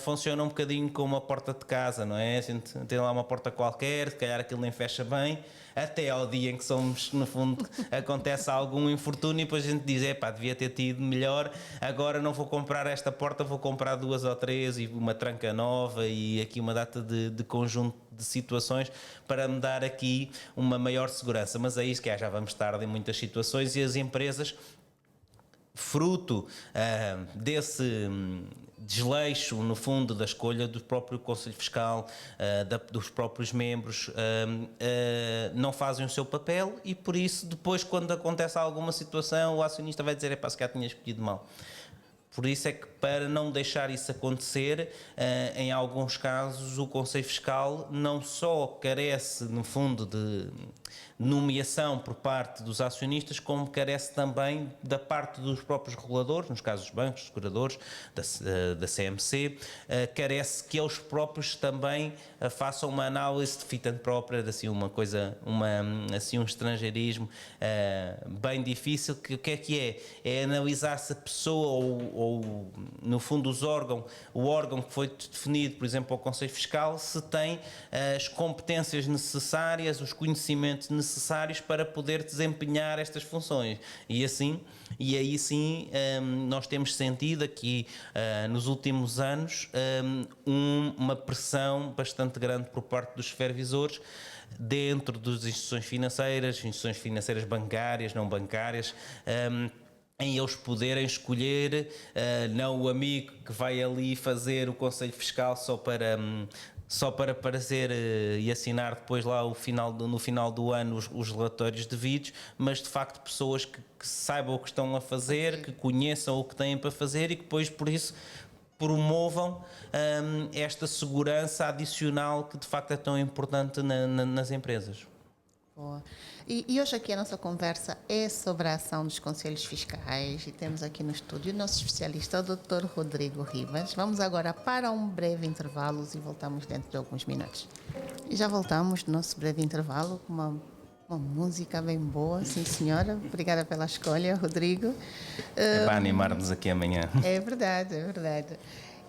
funciona um bocadinho como a porta de casa, não é? A gente tem lá uma porta qualquer, se calhar aquilo nem fecha bem, até ao dia em que somos, no fundo, acontece algum infortúnio e depois a gente diz, devia ter tido melhor, agora não vou comprar esta porta, vou comprar 2 ou 3 e uma tranca nova e aqui uma data de conjunto de situações para me dar aqui uma maior segurança, mas é isso que já vamos tarde em muitas situações e as empresas, fruto desse desleixo, no fundo, da escolha do próprio Conselho Fiscal, dos próprios membros, não fazem o seu papel e por isso depois quando acontece alguma situação o acionista vai dizer, se calhar tinha escolhido mal. Por isso é que, para não deixar isso acontecer, em alguns casos o Conselho Fiscal não só carece, no fundo, de nomeação por parte dos acionistas, como carece também da parte dos próprios reguladores, nos casos dos bancos, dos seguradores, da CMC, carece que eles próprios também façam uma análise de fit and proper, assim uma coisa, assim um estrangeirismo bem difícil, que o que é? É analisar se a pessoa ou no fundo o órgão que foi definido, por exemplo, ao Conselho Fiscal, se tem as competências necessárias, os conhecimentos necessários para poder desempenhar estas funções. E aí sim nós temos sentido aqui nos últimos anos uma pressão bastante grande por parte dos supervisores dentro das instituições financeiras bancárias, não bancárias, em eles poderem escolher não o amigo que vai ali fazer o Conselho Fiscal só para aparecer e assinar depois lá no final do ano os relatórios devidos, mas de facto pessoas que saibam o que estão a fazer, que conheçam o que têm para fazer e que depois por isso promovam esta segurança adicional que de facto é tão importante nas empresas. Boa. E hoje aqui a nossa conversa é sobre a ação dos conselhos fiscais e temos aqui no estúdio o nosso especialista, o Dr. Rodrigo Ribas. Vamos agora para um breve intervalo e voltamos dentro de alguns minutos. E já voltamos do nosso breve intervalo com uma Uma música bem boa, sim senhora. Obrigada pela escolha, Rodrigo. É para animarmos aqui amanhã. É verdade, é verdade.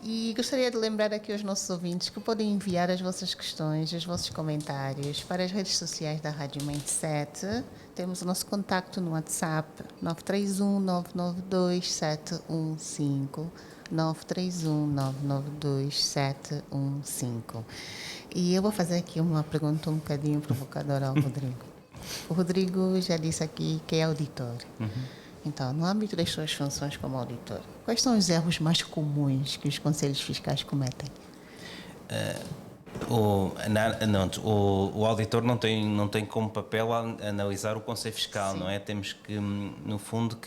E gostaria de lembrar aqui aos nossos ouvintes que podem enviar as vossas questões, os vossos comentários para as redes sociais da Rádio Mindset. Temos o nosso contacto no WhatsApp 931 992 715 931 992 715. E eu vou fazer aqui uma pergunta um bocadinho provocadora ao Rodrigo. O Rodrigo já disse aqui que é auditor. Então, no âmbito das suas funções como auditor, quais são os erros mais comuns que os conselhos fiscais cometem? O auditor não tem como papel analisar o Conselho Fiscal, sim, não é? Temos que, no fundo,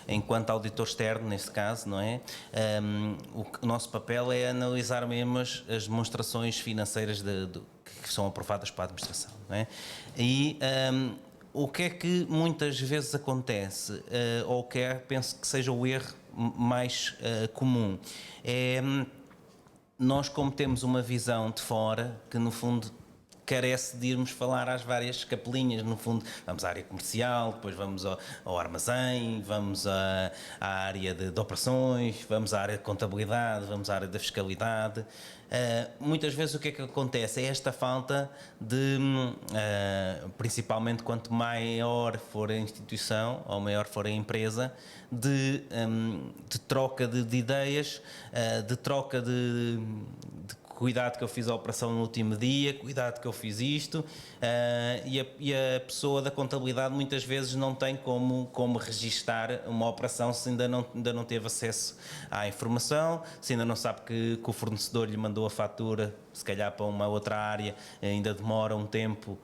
enquanto auditor externo, neste caso, não é? O nosso papel é analisar mesmo as demonstrações financeiras que são aprovadas para a administração, não é? E o que é que muitas vezes acontece, ou penso que seja o erro mais comum, é nós, como temos uma visão de fora, que no fundo carece de irmos falar às várias capelinhas, no fundo vamos à área comercial, depois vamos ao armazém, vamos à área de operações, vamos à área de contabilidade, vamos à área da fiscalidade. Muitas vezes o que é que acontece é esta falta de, principalmente quanto maior for a instituição ou maior for a empresa, de troca de ideias, de troca de cuidado que eu fiz a operação no último dia, cuidado que eu fiz isto, e a pessoa da contabilidade muitas vezes não tem como registar uma operação se ainda não teve acesso à informação, se ainda não sabe que o fornecedor lhe mandou a fatura, se calhar para uma outra área, ainda demora um tempo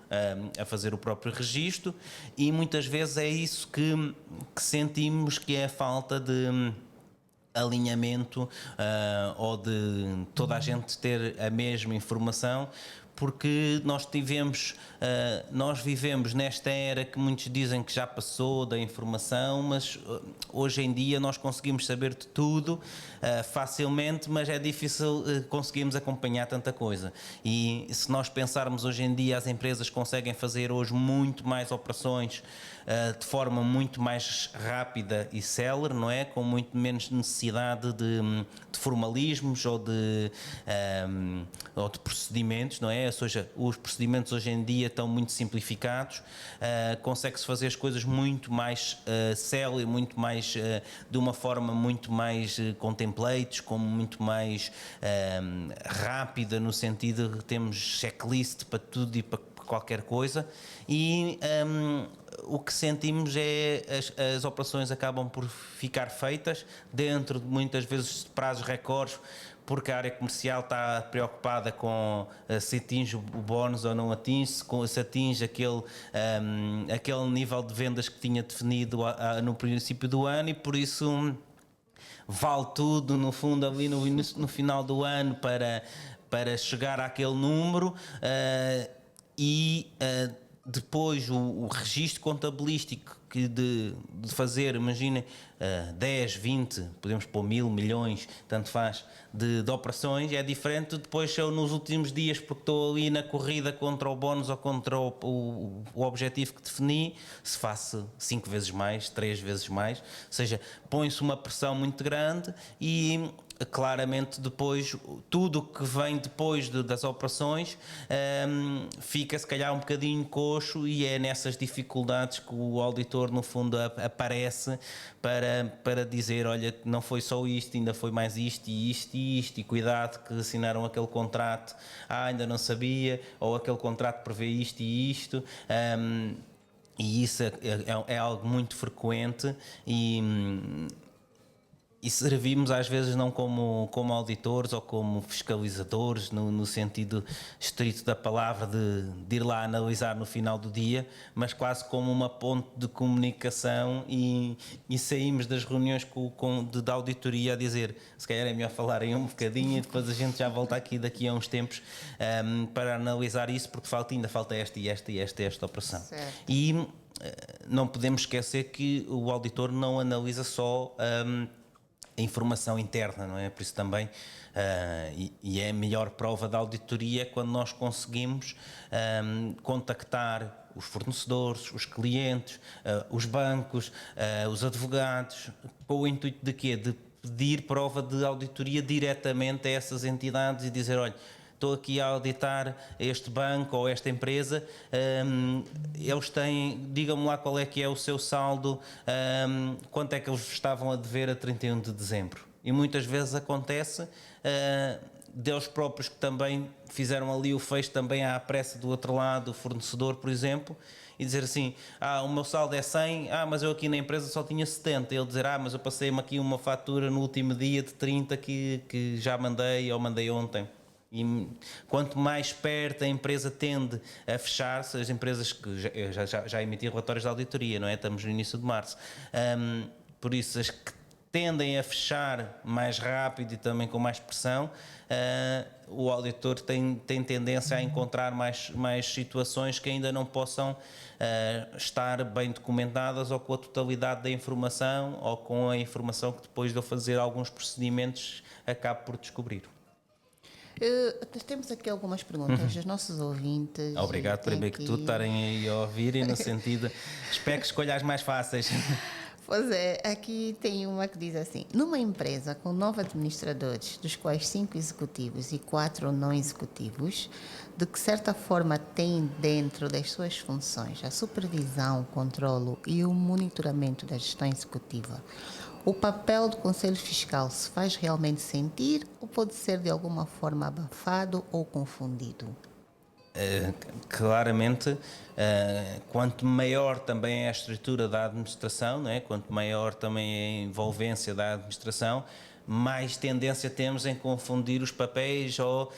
a fazer o próprio registro, e muitas vezes é isso que sentimos que é a falta de alinhamento ou de toda a gente ter a mesma informação, porque nós vivemos nesta era que muitos dizem que já passou da informação, mas hoje em dia nós conseguimos saber de tudo facilmente, mas é difícil conseguirmos acompanhar tanta coisa. E se nós pensarmos hoje em dia, as empresas conseguem fazer hoje muito mais operações de forma muito mais rápida e célere, não é? Com muito menos necessidade de formalismos ou de procedimentos, não é? Ou seja, os procedimentos hoje em dia estão muito simplificados, consegue-se fazer as coisas muito mais célere, muito mais de uma forma muito mais com templates, como muito mais rápida, no sentido de que temos checklist para tudo e para qualquer coisa, e o que sentimos é as operações acabam por ficar feitas dentro de muitas vezes de prazos recordes, porque a área comercial está preocupada com se atinge o bónus ou não atinge, se atinge aquele nível de vendas que tinha definido no princípio do ano, e por isso vale tudo no fundo ali no final do ano para chegar àquele número. Depois o registro contabilístico que de fazer, imaginem, 10, 20, podemos pôr 1000, milhões, tanto faz, de operações, é diferente depois se eu nos últimos dias, porque estou ali na corrida contra o bónus ou contra o objetivo que defini, se faço 5 vezes mais, 3 vezes mais, ou seja, põe-se uma pressão muito grande e claramente depois tudo o que vem depois das operações fica se calhar um bocadinho coxo, e é nessas dificuldades que o auditor no fundo aparece para dizer, olha, não foi só isto, ainda foi mais isto e isto e isto, e cuidado que assinaram aquele contrato, ainda não sabia, ou aquele contrato prevê isto e isto. E isso é algo muito frequente, e servimos às vezes não como auditores ou como fiscalizadores no sentido estrito da palavra de ir lá analisar no final do dia, mas quase como uma ponte de comunicação, e saímos das reuniões de auditoria a dizer, se calhar é melhor falarem um bocadinho e depois a gente já volta aqui daqui a uns tempos para analisar isso, porque ainda falta esta operação. Certo. E não podemos esquecer que o auditor não analisa só a informação interna, não é? Por isso também, e é a melhor prova da auditoria quando nós conseguimos contactar os fornecedores, os clientes, os bancos, os advogados, com o intuito de quê? De pedir prova de auditoria diretamente a essas entidades e dizer, olha, estou aqui a auditar este banco ou esta empresa, eles têm, digam-me lá qual é que é o seu saldo, quanto é que eles estavam a dever a 31 de dezembro. E muitas vezes acontece deles próprios que também fizeram ali o fecho também à pressa do outro lado, o fornecedor, por exemplo, e dizer assim, o meu saldo é 100, mas eu aqui na empresa só tinha 70. Ele dizer, mas eu passei-me aqui uma fatura no último dia de 30 que já mandei ou mandei ontem. E quanto mais perto a empresa tende a fechar-se, as empresas que já emitiram relatórios de auditoria, não é? Estamos no início de março. Por isso, as que tendem a fechar mais rápido e também com mais pressão, o auditor tem tendência a encontrar mais situações que ainda não possam estar bem documentadas ou com a totalidade da informação ou com a informação que depois de eu fazer alguns procedimentos acabo por descobrir. Temos aqui algumas perguntas dos nossos ouvintes. Obrigado, primeiro que tudo, estarem aí a ouvirem no sentido. Espero que escolha as mais fáceis. Pois é, aqui tem uma que diz assim: numa empresa com 9 administradores, dos quais 5 executivos e 4 não executivos, de que certa forma tem dentro das suas funções a supervisão, o controlo e o monitoramento da gestão executiva, o papel do Conselho Fiscal se faz realmente sentir ou pode ser de alguma forma abafado ou confundido? Claramente, quanto maior também é a estrutura da administração, não é? Quanto maior também é a envolvência da administração, mais tendência temos em confundir os papéis ou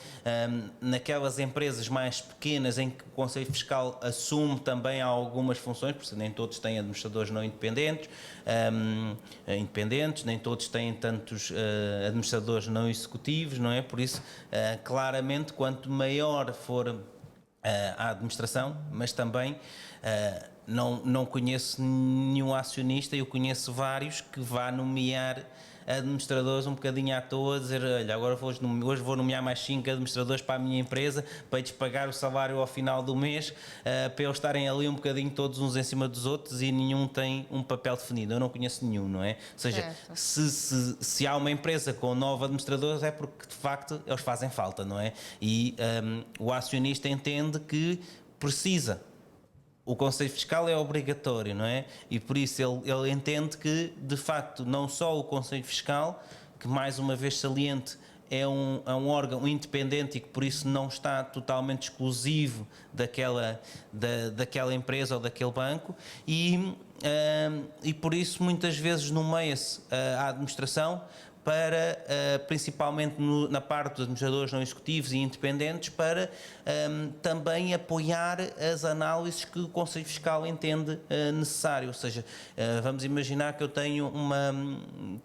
naquelas empresas mais pequenas em que o Conselho Fiscal assume também algumas funções, porque nem todos têm administradores não independentes, nem todos têm tantos administradores não executivos, não é? Por isso, claramente, quanto maior for a administração, mas também não conheço nenhum acionista, eu conheço vários que vá nomear administradores um bocadinho à toa, dizer, olha, agora hoje vou nomear mais 5 administradores para a minha empresa, para lhes pagar o salário ao final do mês, para eles estarem ali um bocadinho todos uns em cima dos outros e nenhum tem um papel definido. Eu não conheço nenhum, não é? Ou seja, se há uma empresa com 9 administradores é porque de facto eles fazem falta, não é? E o acionista entende que precisa. O Conselho Fiscal é obrigatório, não é? E por isso ele entende que, de facto, não só o Conselho Fiscal, que mais uma vez saliente, é um órgão independente e que por isso não está totalmente exclusivo daquela empresa ou daquele banco e por isso muitas vezes nomeia-se a administração para, principalmente na parte dos administradores não executivos e independentes, para também apoiar as análises que o Conselho Fiscal entende necessário. Ou seja, vamos imaginar que eu tenho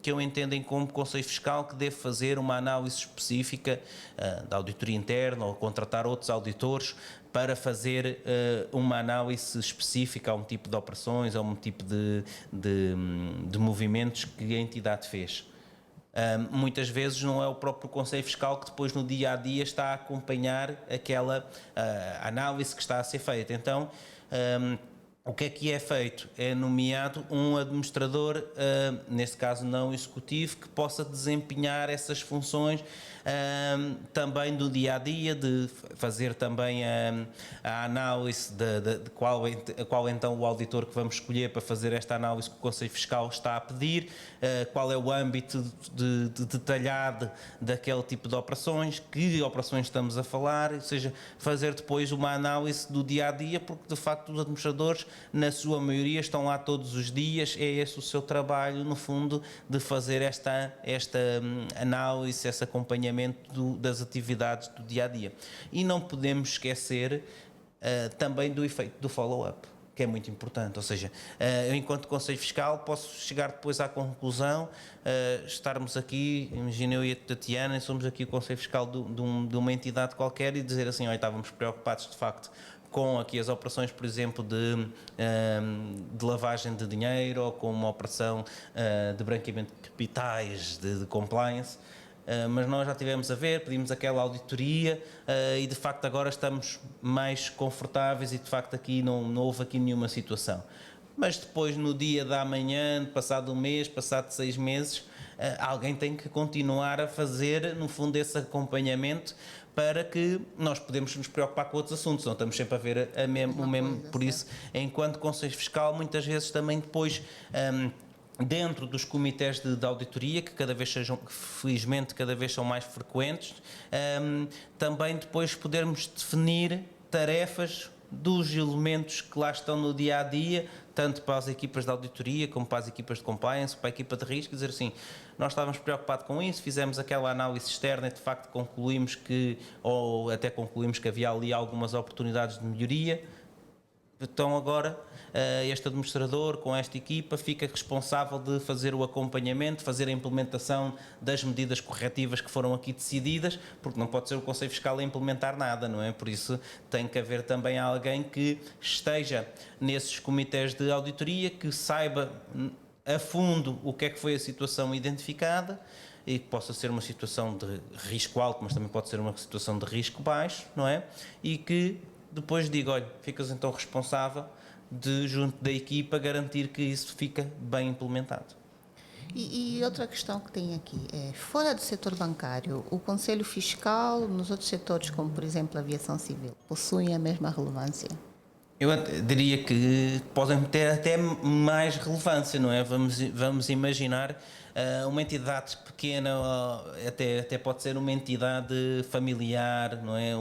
que eu entendo como Conselho Fiscal que devo fazer uma análise específica da auditoria interna ou contratar outros auditores para fazer uma análise específica a um tipo de operações, a um tipo de movimentos que a entidade fez. Muitas vezes não é o próprio Conselho Fiscal que depois no dia a dia está a acompanhar aquela análise que está a ser feita. Então, o que é feito? É nomeado um administrador, neste caso não executivo, que possa desempenhar essas funções também do dia a dia, de fazer também a análise de qual então o auditor que vamos escolher para fazer esta análise que o Conselho Fiscal está a pedir, qual é o âmbito de detalhado daquele tipo de operações, que operações estamos a falar, ou seja, fazer depois uma análise do dia a dia, porque de facto os administradores, na sua maioria, estão lá todos os dias, é esse o seu trabalho, no fundo, de fazer esta análise, esse acompanhamento das atividades do dia a dia. E não podemos esquecer também do efeito do follow-up, que é muito importante. Ou seja, eu, enquanto Conselho Fiscal, posso chegar depois à conclusão, estarmos aqui, imagina eu e a Tatiana, somos aqui o Conselho Fiscal de uma entidade qualquer e dizer assim, olha, estávamos preocupados de facto com aqui as operações, por exemplo, de lavagem de dinheiro ou com uma operação de branqueamento de capitais, de compliance. Mas nós já tivemos a ver, pedimos aquela auditoria e de facto agora estamos mais confortáveis e de facto aqui não houve aqui nenhuma situação. Mas depois no dia da manhã, passado um mês, passado 6 meses, alguém tem que continuar a fazer no fundo esse acompanhamento para que nós podemos nos preocupar com outros assuntos, não estamos sempre a ver o mesmo, por isso, enquanto Conselho Fiscal, muitas vezes também depois dentro dos comitês de auditoria, que cada vez sejam, felizmente, cada vez são mais frequentes, também depois podermos definir tarefas dos elementos que lá estão no dia a dia, tanto para as equipas de auditoria como para as equipas de compliance, para a equipa de risco, dizer assim, nós estávamos preocupados com isso, fizemos aquela análise externa e de facto concluímos que, ou até concluímos que havia ali algumas oportunidades de melhoria. Então agora este administrador com esta equipa fica responsável de fazer o acompanhamento, fazer a implementação das medidas corretivas que foram aqui decididas, porque não pode ser o Conselho Fiscal a implementar nada, não é? Por isso tem que haver também alguém que esteja nesses comitês de auditoria, que saiba a fundo o que é que foi a situação identificada e que possa ser uma situação de risco alto, mas também pode ser uma situação de risco baixo, não é? E que depois digo, olha, ficas então responsável de, junto da equipa, garantir que isso fica bem implementado. E outra questão que tem aqui é, fora do setor bancário, o Conselho Fiscal, nos outros setores, como por exemplo a aviação civil, possuem a mesma relevância? Eu diria que podem ter até mais relevância, não é? Vamos imaginar uma entidade pequena, até pode ser uma entidade familiar, não é?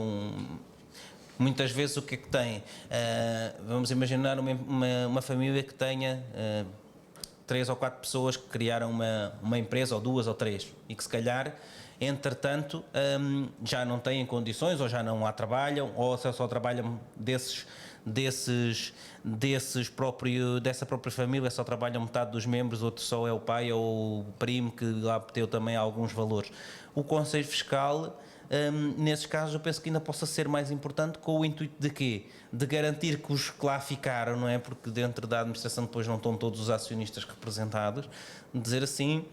Muitas vezes o que é que tem? Vamos imaginar uma família que tenha 3 ou 4 pessoas que criaram uma empresa, ou 2 ou 3, e que se calhar, entretanto, já não têm condições, ou já não lá trabalham, ou só trabalham dessa própria família, só trabalham metade dos membros, outro só é o pai ou o primo que lá teve também alguns valores. O Conselho Fiscal, nesses casos, eu penso que ainda possa ser mais importante, com o intuito de quê? De garantir que os que lá ficaram, não é? Porque dentro da administração depois não estão todos os acionistas representados, dizer assim,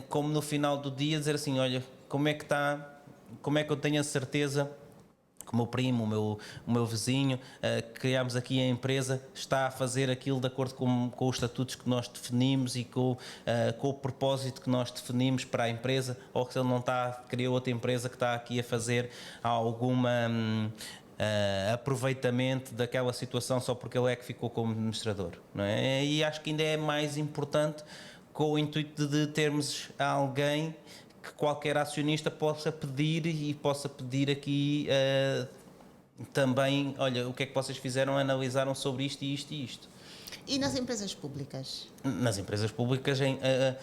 como no final do dia, dizer assim, olha, como é que está, como é que eu tenho a certeza que o meu primo, o meu vizinho, criámos aqui a empresa, está a fazer aquilo de acordo com os estatutos que nós definimos e com o propósito que nós definimos para a empresa, ou se ele não está, criou outra empresa que está aqui a fazer alguma aproveitamento daquela situação só porque ele é que ficou como administrador, não é? E acho que ainda é mais importante com o intuito de termos alguém que qualquer acionista possa pedir e possa pedir aqui também, olha, o que é que vocês fizeram, analisaram sobre isto e isto e isto. E nas empresas públicas? Nas empresas públicas é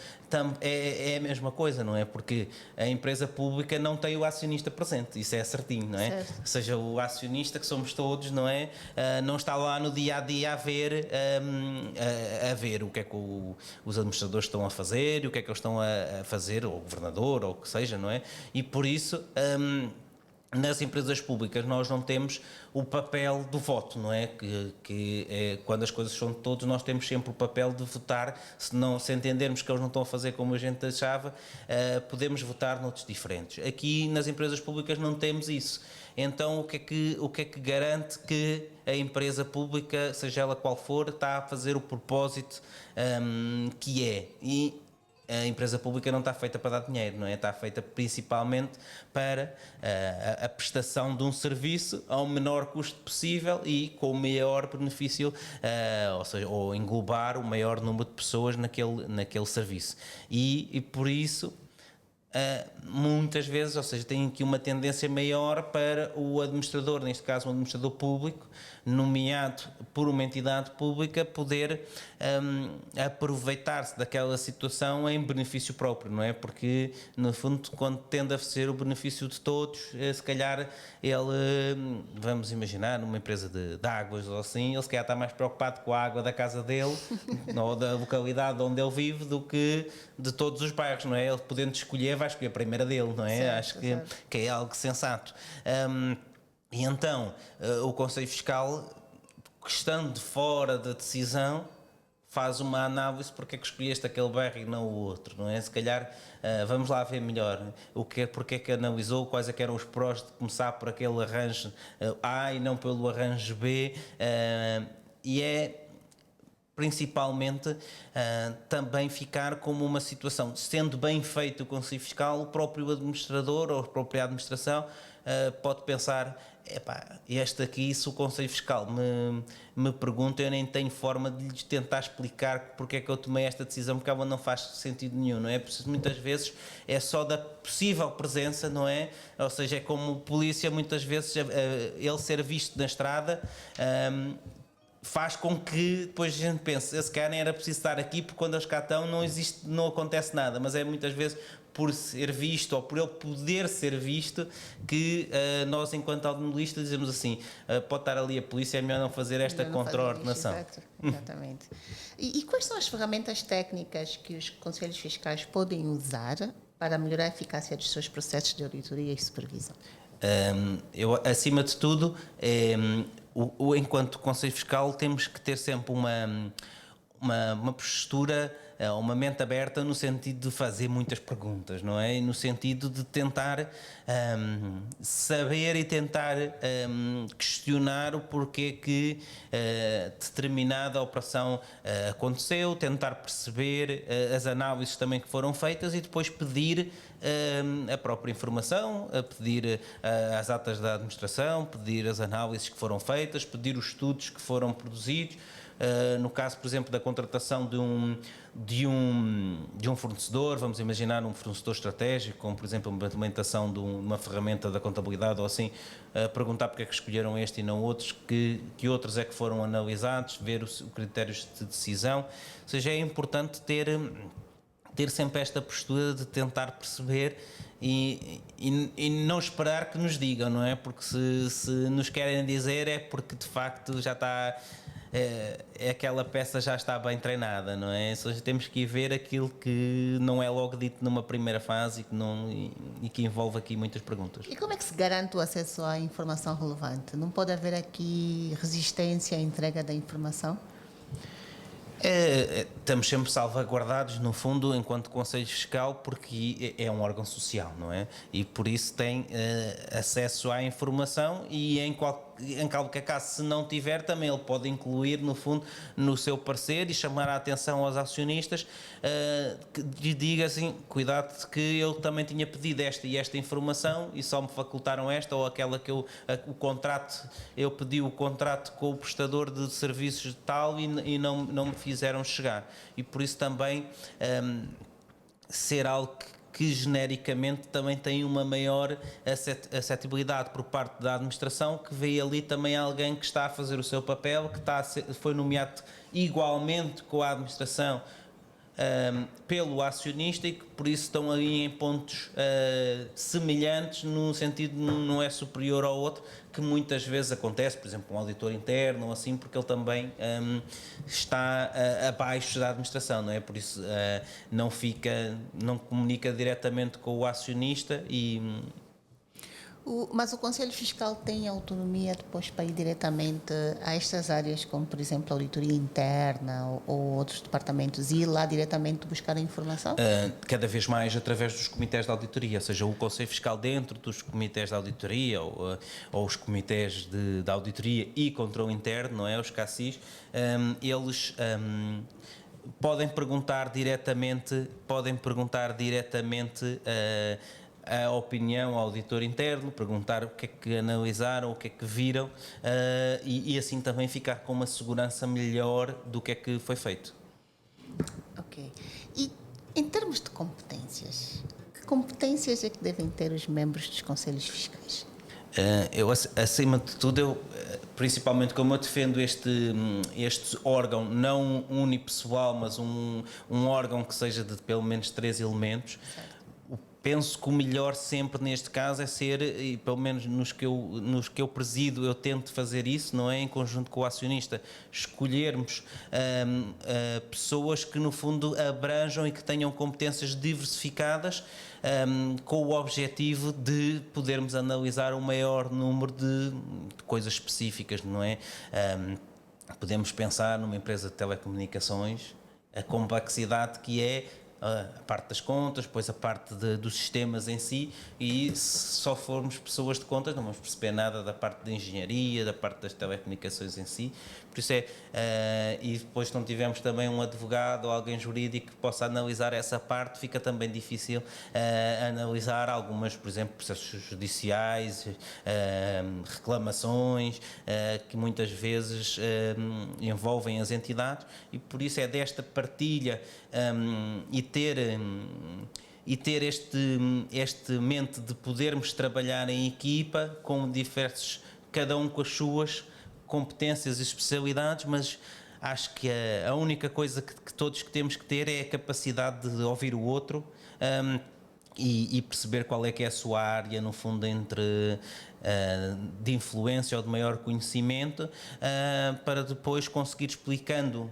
a mesma coisa, não é? Porque a empresa pública não tem o acionista presente, isso é certinho, não é? Certo. Ou seja, o acionista que somos todos, não é? Não está lá no dia a dia a ver o que é que os administradores estão a fazer, o que é que eles estão a fazer, ou o governador, ou o que seja, não é? E por isso, nas empresas públicas nós não temos o papel do voto, não é? Que é, quando as coisas são de todos, nós temos sempre o papel de votar, se entendermos que eles não estão a fazer como a gente achava, podemos votar noutros diferentes. Aqui nas empresas públicas não temos isso. Então o que é que garante que a empresa pública, seja ela qual for, está a fazer o propósito que é? E a empresa pública não está feita para dar dinheiro, não é? Está feita principalmente para a prestação de um serviço ao menor custo possível e com o maior benefício, ou seja, ou englobar o maior número de pessoas naquele serviço. E por isso, muitas vezes, ou seja, tem aqui uma tendência maior para o administrador, neste caso um administrador público, nomeado por uma entidade pública, poder aproveitar-se daquela situação em benefício próprio, não é? Porque, no fundo, quando tende a ser o benefício de todos, se calhar ele, vamos imaginar, numa empresa de águas ou assim, ele se calhar está mais preocupado com a água da casa dele ou da localidade onde ele vive do que de todos os bairros, não é? Ele podendo escolher, vai escolher a primeira dele, não é? Certo, acho que é algo sensato. E então o Conselho Fiscal, estando fora da decisão, faz uma análise porque é que escolheste aquele bairro e não o outro, não é? Se calhar vamos lá ver melhor porque é que analisou, quais é que eram os prós de começar por aquele arranjo A e não pelo arranjo B, e é principalmente também ficar como uma situação, sendo bem feito o Conselho Fiscal, o próprio administrador ou a própria administração pode pensar, epá, este aqui, se o Conselho Fiscal me pergunta, eu nem tenho forma de lhes tentar explicar porque é que eu tomei esta decisão, porque ela não faz sentido nenhum, não é? Preciso, muitas vezes é só da possível presença, não é? Ou seja, é como polícia, muitas vezes ele ser visto na estrada faz com que depois a gente pense, esse cara nem era preciso estar aqui porque quando eles cá estão não acontece nada, mas é muitas vezes por ser visto ou por ele poder ser visto que nós enquanto automobilistas dizemos assim, pode estar ali a polícia, é melhor não fazer esta contraordenação. Exatamente. E quais são as ferramentas técnicas que os conselhos fiscais podem usar para melhorar a eficácia dos seus processos de auditoria e supervisão? Eu, acima de tudo, enquanto Conselho Fiscal temos que ter sempre uma postura, uma mente aberta no sentido de fazer muitas perguntas, não é? No sentido de tentar saber e tentar questionar o porquê que determinada operação aconteceu, tentar perceber as análises também que foram feitas e depois pedir a própria informação, a pedir as atas da administração, pedir as análises que foram feitas, pedir os estudos que foram produzidos. No caso, por exemplo, da contratação de um fornecedor, vamos imaginar um fornecedor estratégico, como por exemplo a implementação de uma ferramenta da contabilidade ou assim, perguntar porque é que escolheram este e não outros, que outros é que foram analisados, ver os critérios de decisão. Ou seja, é importante ter sempre esta postura de tentar perceber e não esperar que nos digam, não é? Porque se nos querem dizer é porque de facto já está... aquela peça já está bem treinada, não é? Só temos que ir ver aquilo que não é logo dito numa primeira fase e que envolve aqui muitas perguntas. E como é que se garante o acesso à informação relevante? Não pode haver aqui resistência à entrega da informação? Estamos sempre salvaguardados, no fundo, enquanto Conselho Fiscal, porque é um órgão social, não é? E por isso tem acesso à informação e em qualquer caso, se não tiver, também ele pode incluir, no fundo, no seu parecer e chamar a atenção aos acionistas que lhe diga assim, cuidado que eu também tinha pedido esta e esta informação e só me facultaram esta ou aquela que eu pedi o contrato com o prestador de serviços tal e não me fizeram chegar. E por isso também ser algo que genericamente também tem uma maior acessibilidade por parte da administração, que vê ali também alguém que está a fazer o seu papel, que foi nomeado igualmente com a administração pelo acionista e que por isso estão ali em pontos semelhantes, no sentido de não é superior ao outro, que muitas vezes acontece, por exemplo, um auditor interno ou assim, porque ele também está abaixo da administração, não é? Por isso não comunica diretamente com o acionista Mas o Conselho Fiscal tem autonomia depois para ir diretamente a estas áreas, como, por exemplo, a auditoria interna ou outros departamentos, e ir lá diretamente buscar a informação? Cada vez mais através dos comitês de auditoria, ou seja, o Conselho Fiscal dentro dos comitês de auditoria ou os comitês de auditoria e controle interno, não é? Os CACIs, eles... podem perguntar diretamente a opinião ao auditor interno, perguntar o que é que analisaram, o que é que viram e assim também ficar com uma segurança melhor do que é que foi feito. Ok. E em termos de competências, que competências é que devem ter os membros dos conselhos fiscais? Eu, acima de tudo, principalmente como eu defendo este órgão, não unipessoal, mas um órgão que seja de pelo menos 3 elementos, penso que o melhor sempre neste caso é ser, e pelo menos nos que eu presido, eu tento fazer isso, não é? Em conjunto com o acionista, escolhermos pessoas que no fundo abranjam e que tenham competências diversificadas, com o objetivo de podermos analisar o maior número de coisas específicas, não é? Podemos pensar numa empresa de telecomunicações, a complexidade que é a parte das contas, depois a parte dos sistemas em si, e se só formos pessoas de contas não vamos perceber nada da parte de engenharia, da parte das telecomunicações em si. Por isso e depois se não tivermos também um advogado ou alguém jurídico que possa analisar essa parte, fica também difícil analisar algumas, por exemplo, processos judiciais, reclamações, que muitas vezes envolvem as entidades, e por isso é desta partilha e ter este mente de podermos trabalhar em equipa com diversos, cada um com as suas competências e especialidades, mas acho que a única coisa que todos que temos que ter é a capacidade de ouvir o outro, e perceber qual é que é a sua área, no fundo, de influência ou de maior conhecimento, para depois conseguir explicando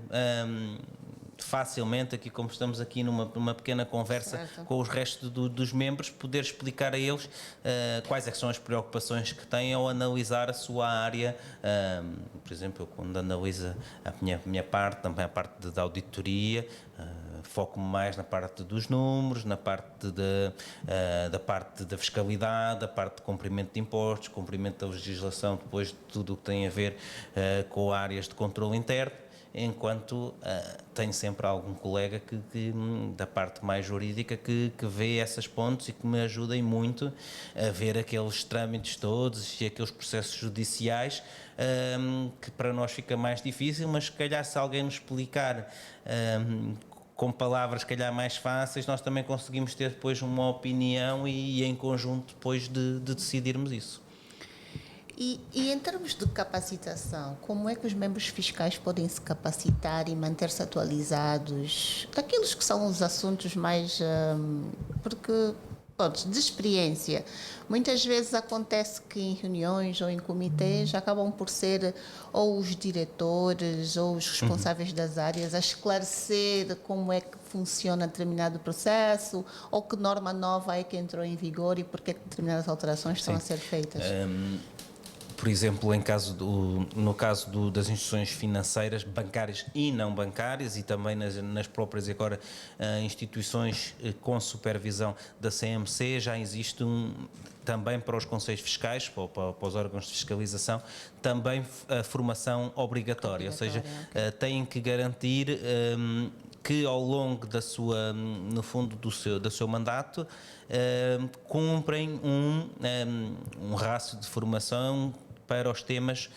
facilmente, aqui como estamos aqui numa pequena conversa, certo, com os restos dos membros, poder explicar a eles quais é que são as preocupações que têm ao analisar a sua área. Por exemplo, eu quando analiso a minha parte, também a parte da auditoria, foco-me mais na parte dos números, na parte da parte da fiscalidade, da parte de cumprimento de impostos, cumprimento da legislação, depois de tudo o que tem a ver com áreas de controle interno, enquanto tenho sempre algum colega da parte mais jurídica que vê essas pontes e que me ajudem muito a ver aqueles trâmites todos e aqueles processos judiciais, que para nós fica mais difícil, mas se calhar se alguém nos explicar com palavras, se calhar, mais fáceis, nós também conseguimos ter depois uma opinião e em conjunto depois de decidirmos isso. E em termos de capacitação, como é que os membros fiscais podem se capacitar e manter-se atualizados daqueles que são os assuntos mais... porque, de experiência, muitas vezes acontece que em reuniões ou em comitês acabam por ser ou os diretores ou os responsáveis das áreas a esclarecer como é que funciona determinado processo, ou que norma nova é que entrou em vigor e porque é que determinadas alterações estão a ser feitas. Por exemplo, no caso das instituições financeiras, bancárias e não bancárias, e também nas próprias agora instituições com supervisão da CMC, já existe também para os conselhos fiscais, para os órgãos de fiscalização, também a formação obrigatória, ou seja, têm que garantir que ao longo no fundo do seu mandato cumprem um rácio de formação para os temas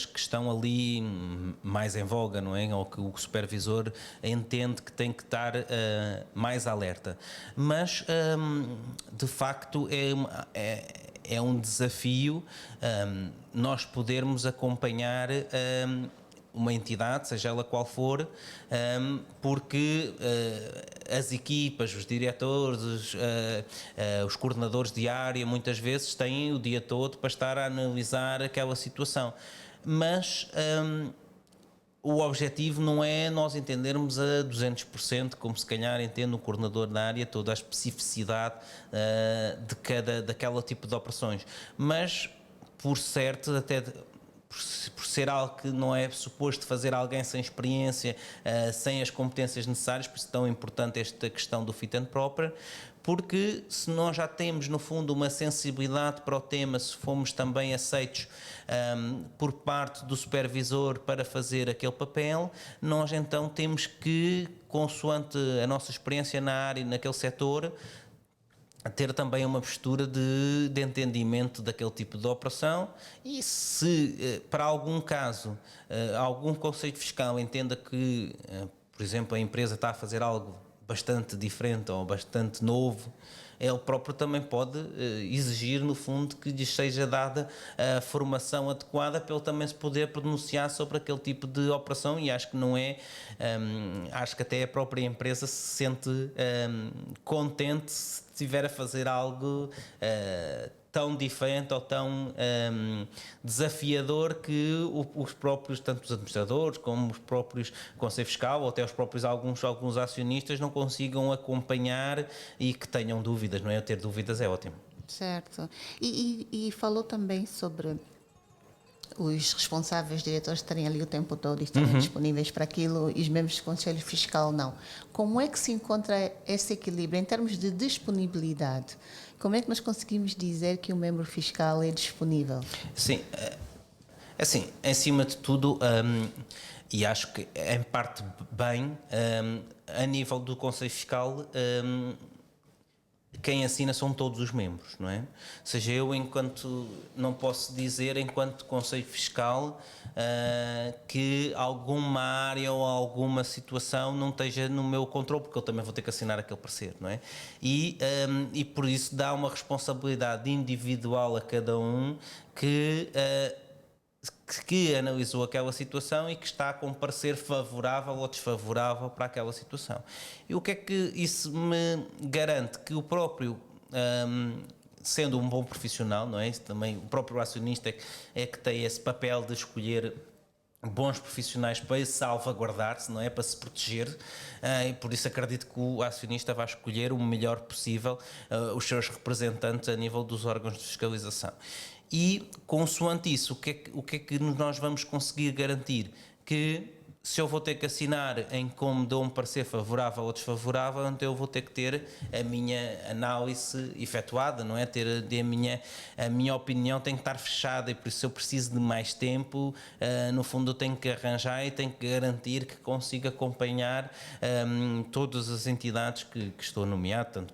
que estão ali mais em voga, não é? Ou que o supervisor entende que tem que estar mais alerta. Mas, de facto, é um desafio nós podermos acompanhar uma entidade, seja ela qual for, porque as equipas, os diretores, os coordenadores de área, muitas vezes têm o dia todo para estar a analisar aquela situação. Mas o objetivo não é nós entendermos a 200%, como se calhar entende o coordenador da área, toda a especificidade daquela tipo de operações. Mas, por certo, até... por ser algo que não é suposto fazer alguém sem experiência, sem as competências necessárias, por isso é tão importante esta questão do fit and proper, porque se nós já temos no fundo uma sensibilidade para o tema, se fomos também aceitos por parte do supervisor para fazer aquele papel, nós então temos que, consoante a nossa experiência na área e naquele setor, ter também uma postura de entendimento daquele tipo de operação, e se para algum caso algum conceito fiscal entenda que, por exemplo, a empresa está a fazer algo bastante diferente ou bastante novo, ele próprio também pode exigir, no fundo, que lhe seja dada a formação adequada para ele também se poder pronunciar sobre aquele tipo de operação, e acho que não é, acho que até a própria empresa se sente contente se estiver a fazer algo tão diferente ou tão desafiador que os próprios, tanto os administradores como os próprios Conselho Fiscal ou até os próprios alguns acionistas não consigam acompanhar e que tenham dúvidas, não é? Ter dúvidas é ótimo. Certo. E falou também sobre os responsáveis diretores estarem ali o tempo todo e estarem disponíveis para aquilo e os membros do Conselho Fiscal não. Como é que se encontra esse equilíbrio em termos de disponibilidade? Como é que nós conseguimos dizer que o membro fiscal é disponível? Sim, assim, em cima de tudo, e acho que em parte bem, a nível do Conselho Fiscal, quem assina são todos os membros, não é? Ou seja, eu não posso dizer enquanto Conselho Fiscal que alguma área ou alguma situação não esteja no meu controle, porque eu também vou ter que assinar aquele parecer, não é? E por isso dá uma responsabilidade individual a cada um que analisou aquela situação e que está com um parecer favorável ou desfavorável para aquela situação. E o que é que isso me garante? Que o próprio, sendo um bom profissional, não é? Isso também, o próprio acionista é que tem esse papel de escolher bons profissionais para salvaguardar-se, não é? Para se proteger, e por isso acredito que o acionista vai escolher o melhor possível os seus representantes a nível dos órgãos de fiscalização. E, consoante isso, o que é que nós vamos conseguir garantir? Que se eu vou ter que assinar em como dou um parecer favorável ou desfavorável, então eu vou ter que ter a minha análise efetuada, não é? A minha opinião tem que estar fechada, e por isso eu preciso de mais tempo. No fundo eu tenho que arranjar e tenho que garantir que consigo acompanhar todas as entidades que estou nomeado, tanto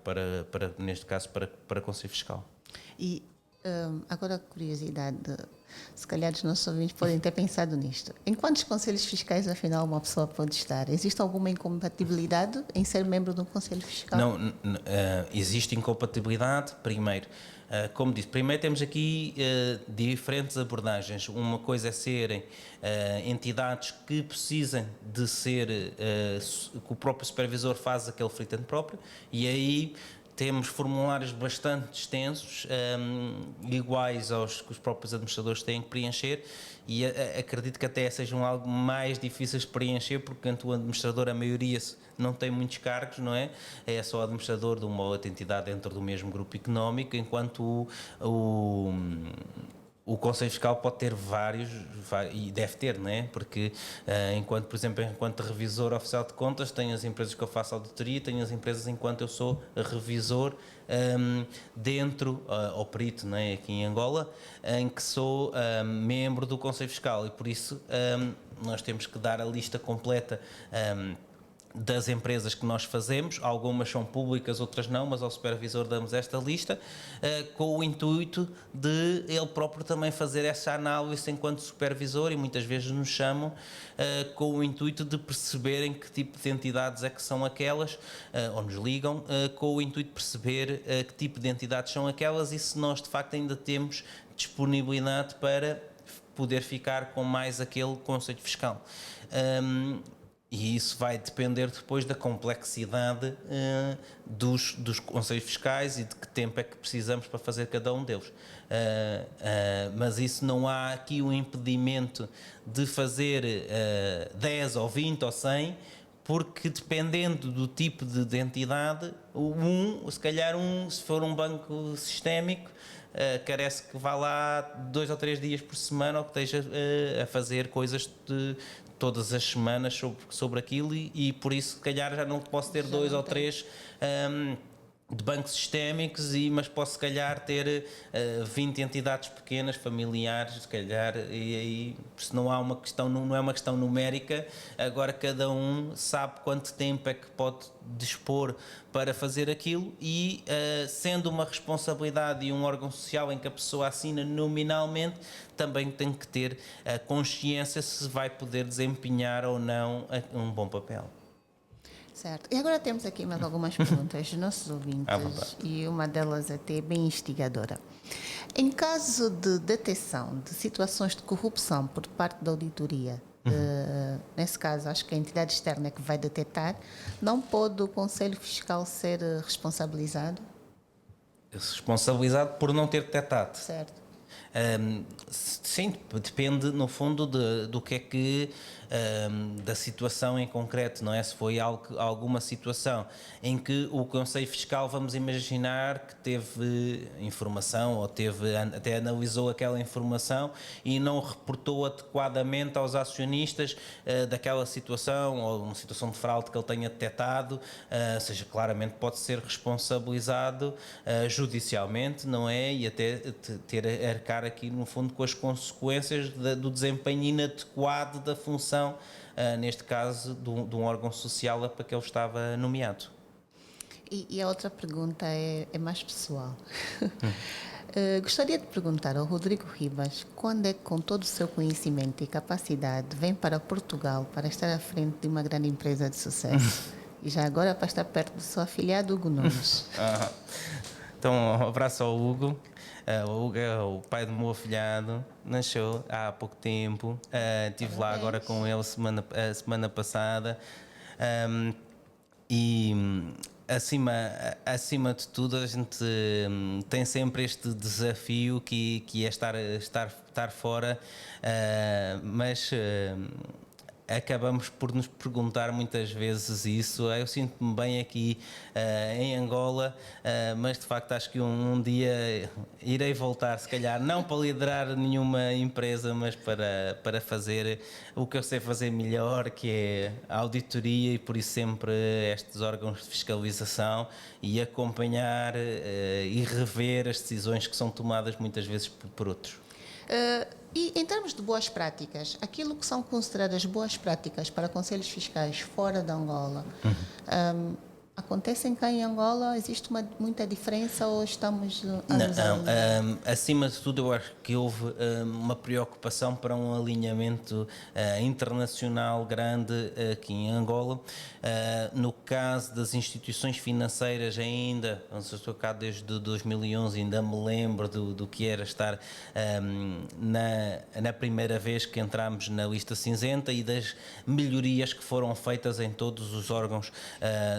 neste caso para Conselho Fiscal. E agora, curiosidade, se calhar os nossos ouvintes podem ter pensado nisto. Em quantos conselhos fiscais, afinal, uma pessoa pode estar? Existe alguma incompatibilidade em ser membro de um conselho fiscal? Não, existe incompatibilidade, primeiro. Como disse, primeiro temos aqui diferentes abordagens. Uma coisa é serem entidades que precisem de ser, que o próprio supervisor faz aquele free-end próprio, e aí temos formulários bastante extensos, iguais aos que os próprios administradores têm que preencher, e acredito que até sejam algo mais difíceis de preencher, porque o administrador, a maioria, não tem muitos cargos, não é? É só administrador de uma ou outra entidade dentro do mesmo grupo económico, enquanto o Conselho Fiscal pode ter vários, e deve ter, não é? Porque, por exemplo, enquanto revisor oficial de contas, tenho as empresas que eu faço auditoria, tenho as empresas enquanto eu sou revisor dentro, ou perito, não é? Aqui em Angola, em que sou membro do Conselho Fiscal, e por isso nós temos que dar a lista completa das empresas que nós fazemos. Algumas são públicas, outras não, mas ao supervisor damos esta lista com o intuito de ele próprio também fazer essa análise enquanto supervisor, e muitas vezes nos chamam com o intuito de perceberem que tipo de entidades é que são aquelas, ou nos ligam com o intuito de perceber que tipo de entidades são aquelas e se nós de facto ainda temos disponibilidade para poder ficar com mais aquele Conselho Fiscal. E isso vai depender depois da complexidade dos conselhos fiscais e de que tempo é que precisamos para fazer cada um deles. Mas isso não há aqui um impedimento de fazer 10 ou 20 ou 100, porque dependendo do tipo de entidade, se for um banco sistémico, carece que vá lá 2 ou 3 dias por semana, ou que esteja a fazer coisas todas as semanas sobre aquilo, e por isso se calhar já não posso ter 2 ou 3 de bancos sistémicos, mas posso se calhar ter 20 entidades pequenas, familiares, se calhar, e aí se não há uma questão, não é uma questão numérica, agora cada um sabe quanto tempo é que pode dispor para fazer aquilo, e sendo uma responsabilidade e um órgão social em que a pessoa assina nominalmente, também tem que ter a consciência se vai poder desempenhar ou não um bom papel. Certo. E agora temos aqui mais algumas perguntas dos nossos À ouvintes vontade. e uma delas até bem instigadora. Em caso de detecção de situações de corrupção por parte da auditoria, nesse caso, acho que a entidade externa que vai detectar, não pode o Conselho Fiscal ser responsabilizado? Responsabilizado por não ter detectado. Certo. Sim, depende no fundo do que é que da situação em concreto, não é? Se foi alguma situação em que o Conselho Fiscal, vamos imaginar que teve informação ou até analisou aquela informação e não reportou adequadamente aos acionistas daquela situação ou uma situação de fraude que ele tenha detectado, ou seja, claramente pode ser responsabilizado judicialmente, não é? E até ter a arcar aqui no fundo com as consequências do desempenho inadequado da função, neste caso de um órgão social para que ele estava nomeado. E a outra pergunta é mais pessoal. Gostaria de perguntar ao Rodrigo Ribas quando é que, com todo o seu conhecimento e capacidade, vem para Portugal para estar à frente de uma grande empresa de sucesso? E já agora para estar perto do seu afilhado Hugo Nunes. Então, um abraço ao Hugo. O Hugo é o pai do meu afilhado, nasceu há pouco tempo. Estive lá agora com ele a semana passada. E acima de tudo, a gente tem sempre este desafio que é estar fora, mas acabamos por nos perguntar muitas vezes isso. Eu sinto-me bem aqui em Angola, mas de facto acho que um dia irei voltar, se calhar não para liderar nenhuma empresa, mas para fazer o que eu sei fazer melhor, que é a auditoria, e por isso sempre estes órgãos de fiscalização e acompanhar e rever as decisões que são tomadas muitas vezes por outros. E em termos de boas práticas, aquilo que são consideradas boas práticas para conselhos fiscais fora de Angola, acontecem cá em Angola? Existe muita diferença ou estamos anos a Não, luz? acima de tudo eu acho que houve uma preocupação para um alinhamento internacional grande aqui em Angola. No caso das instituições financeiras ainda, eu estou cá desde 2011, ainda me lembro do que era estar na primeira vez que entramos na lista cinzenta e das melhorias que foram feitas em todos os órgãos,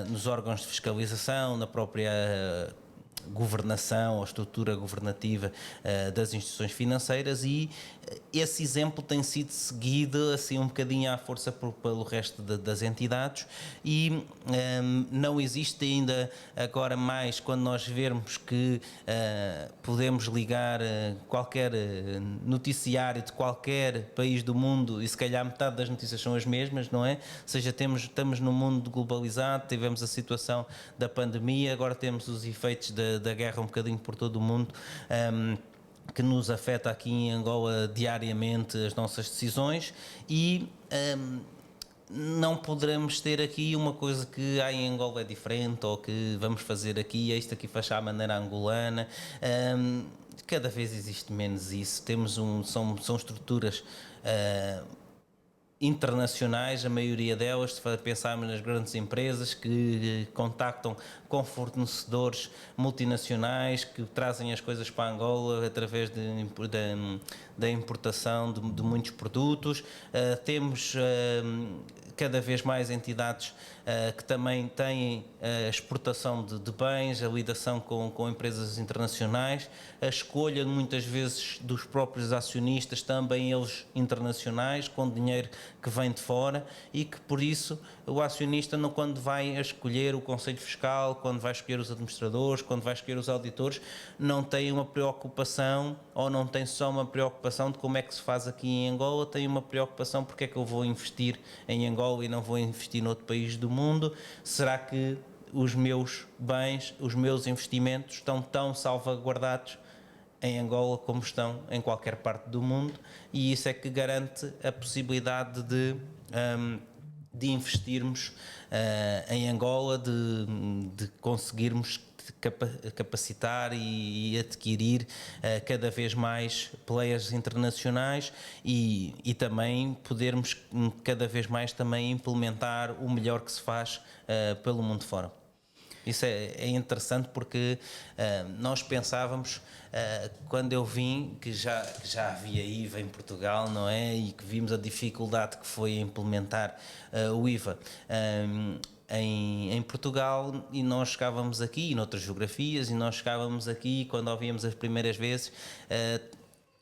nos órgãos de fiscalização, na própria governação ou estrutura governativa das instituições financeiras, e esse exemplo tem sido seguido assim um bocadinho à força pelo resto das entidades, e não existe ainda agora mais, quando nós vermos que podemos ligar qualquer noticiário de qualquer país do mundo e se calhar metade das notícias são as mesmas, não é? Ou seja, estamos num mundo globalizado, tivemos a situação da pandemia, agora temos os efeitos da guerra um bocadinho por todo o mundo, que nos afeta aqui em Angola diariamente as nossas decisões, e não poderemos ter aqui uma coisa que em Angola é diferente, ou que vamos fazer aqui, isto aqui faz à maneira angolana. Cada vez existe menos isso. São estruturas internacionais, a maioria delas, se pensarmos nas grandes empresas que contactam com fornecedores multinacionais que trazem as coisas para Angola através da importação de muitos produtos. Temos cada vez mais entidades que também têm a exportação de bens, a lidação com empresas internacionais, a escolha muitas vezes dos próprios acionistas, também eles internacionais, com dinheiro que vem de fora, e que por isso o acionista, quando vai a escolher o Conselho Fiscal, quando vai escolher os administradores, quando vai escolher os auditores, não tem uma preocupação, ou não tem só uma preocupação de como é que se faz aqui em Angola, tem uma preocupação: porque é que eu vou investir em Angola e não vou investir noutro país do mundo? Será que os meus bens, os meus investimentos estão tão salvaguardados em Angola como estão em qualquer parte do mundo? E isso é que garante a possibilidade de investirmos em Angola, de conseguirmos capacitar e adquirir cada vez mais players internacionais e também podermos cada vez mais também implementar o melhor que se faz pelo mundo fora. Isso é interessante porque nós pensávamos, quando eu vim, que já havia IVA em Portugal, não é? E que vimos a dificuldade que foi implementar o IVA em Portugal, e nós chegávamos aqui, e noutras geografias, e nós chegávamos aqui, quando ouvíamos as primeiras vezes,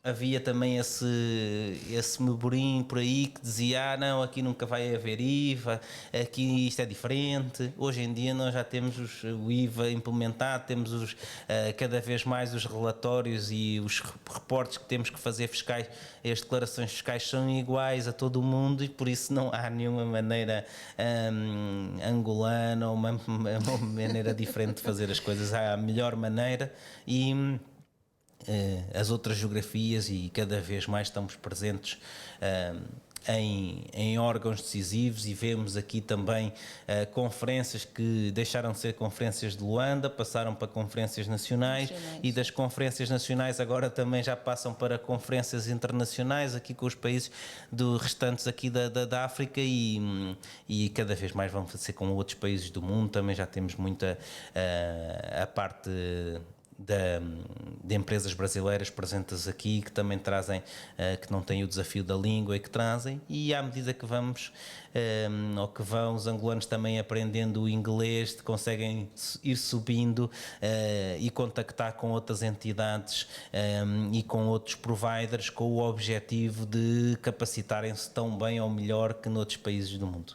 havia também esse murmurinho por aí que dizia: não, aqui nunca vai haver IVA, aqui isto é diferente. Hoje em dia nós já temos o IVA implementado, temos cada vez mais os relatórios e os reportes que temos que fazer fiscais, as declarações fiscais são iguais a todo o mundo, e por isso não há nenhuma maneira angolana ou uma maneira diferente de fazer as coisas. Há a melhor maneira, e as outras geografias, e cada vez mais estamos presentes em órgãos decisivos, e vemos aqui também conferências que deixaram de ser conferências de Luanda, passaram para conferências nacionais, e das conferências nacionais agora também já passam para conferências internacionais aqui com os países restantes aqui da África, e cada vez mais vão ser com outros países do mundo. Também já temos muita a parte de empresas brasileiras presentes aqui, que também trazem, que não têm o desafio da língua e que trazem, e à medida que vamos, ou que vão os angolanos também aprendendo o inglês, conseguem ir subindo e contactar com outras entidades e com outros providers, com o objetivo de capacitarem-se tão bem ou melhor que noutros países do mundo.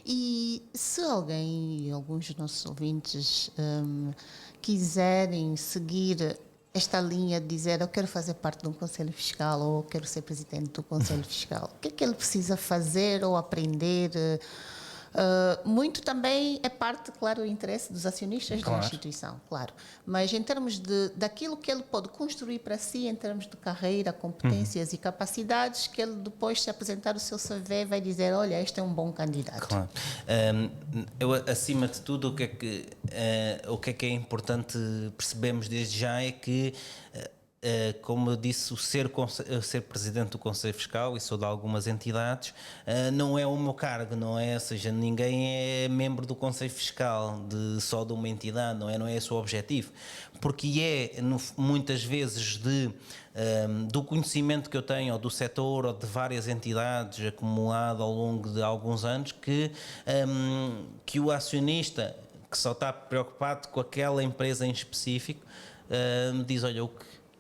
E se alguém, alguns dos nossos ouvintes, quiserem seguir esta linha de dizer: eu quero fazer parte de um conselho fiscal, ou eu quero ser presidente do conselho fiscal, o que é que ele precisa fazer ou aprender? Muito também é parte, claro, do interesse dos acionistas da instituição, claro. Mas em termos daquilo que ele pode construir para si, em termos de carreira, competências e capacidades, que ele depois, se apresentar o seu CV, vai dizer: olha, este é um bom candidato. Claro. Eu, acima de tudo, o que é importante percebermos desde já é que, como eu disse, ser presidente do Conselho Fiscal, e sou de algumas entidades, não é o meu cargo, não é? Ou seja, ninguém é membro do Conselho Fiscal só de uma entidade, não é esse o objetivo, porque muitas vezes do conhecimento que eu tenho, ou do setor, ou de várias entidades acumulado ao longo de alguns anos, que o acionista, que só está preocupado com aquela empresa em específico, me diz: olha,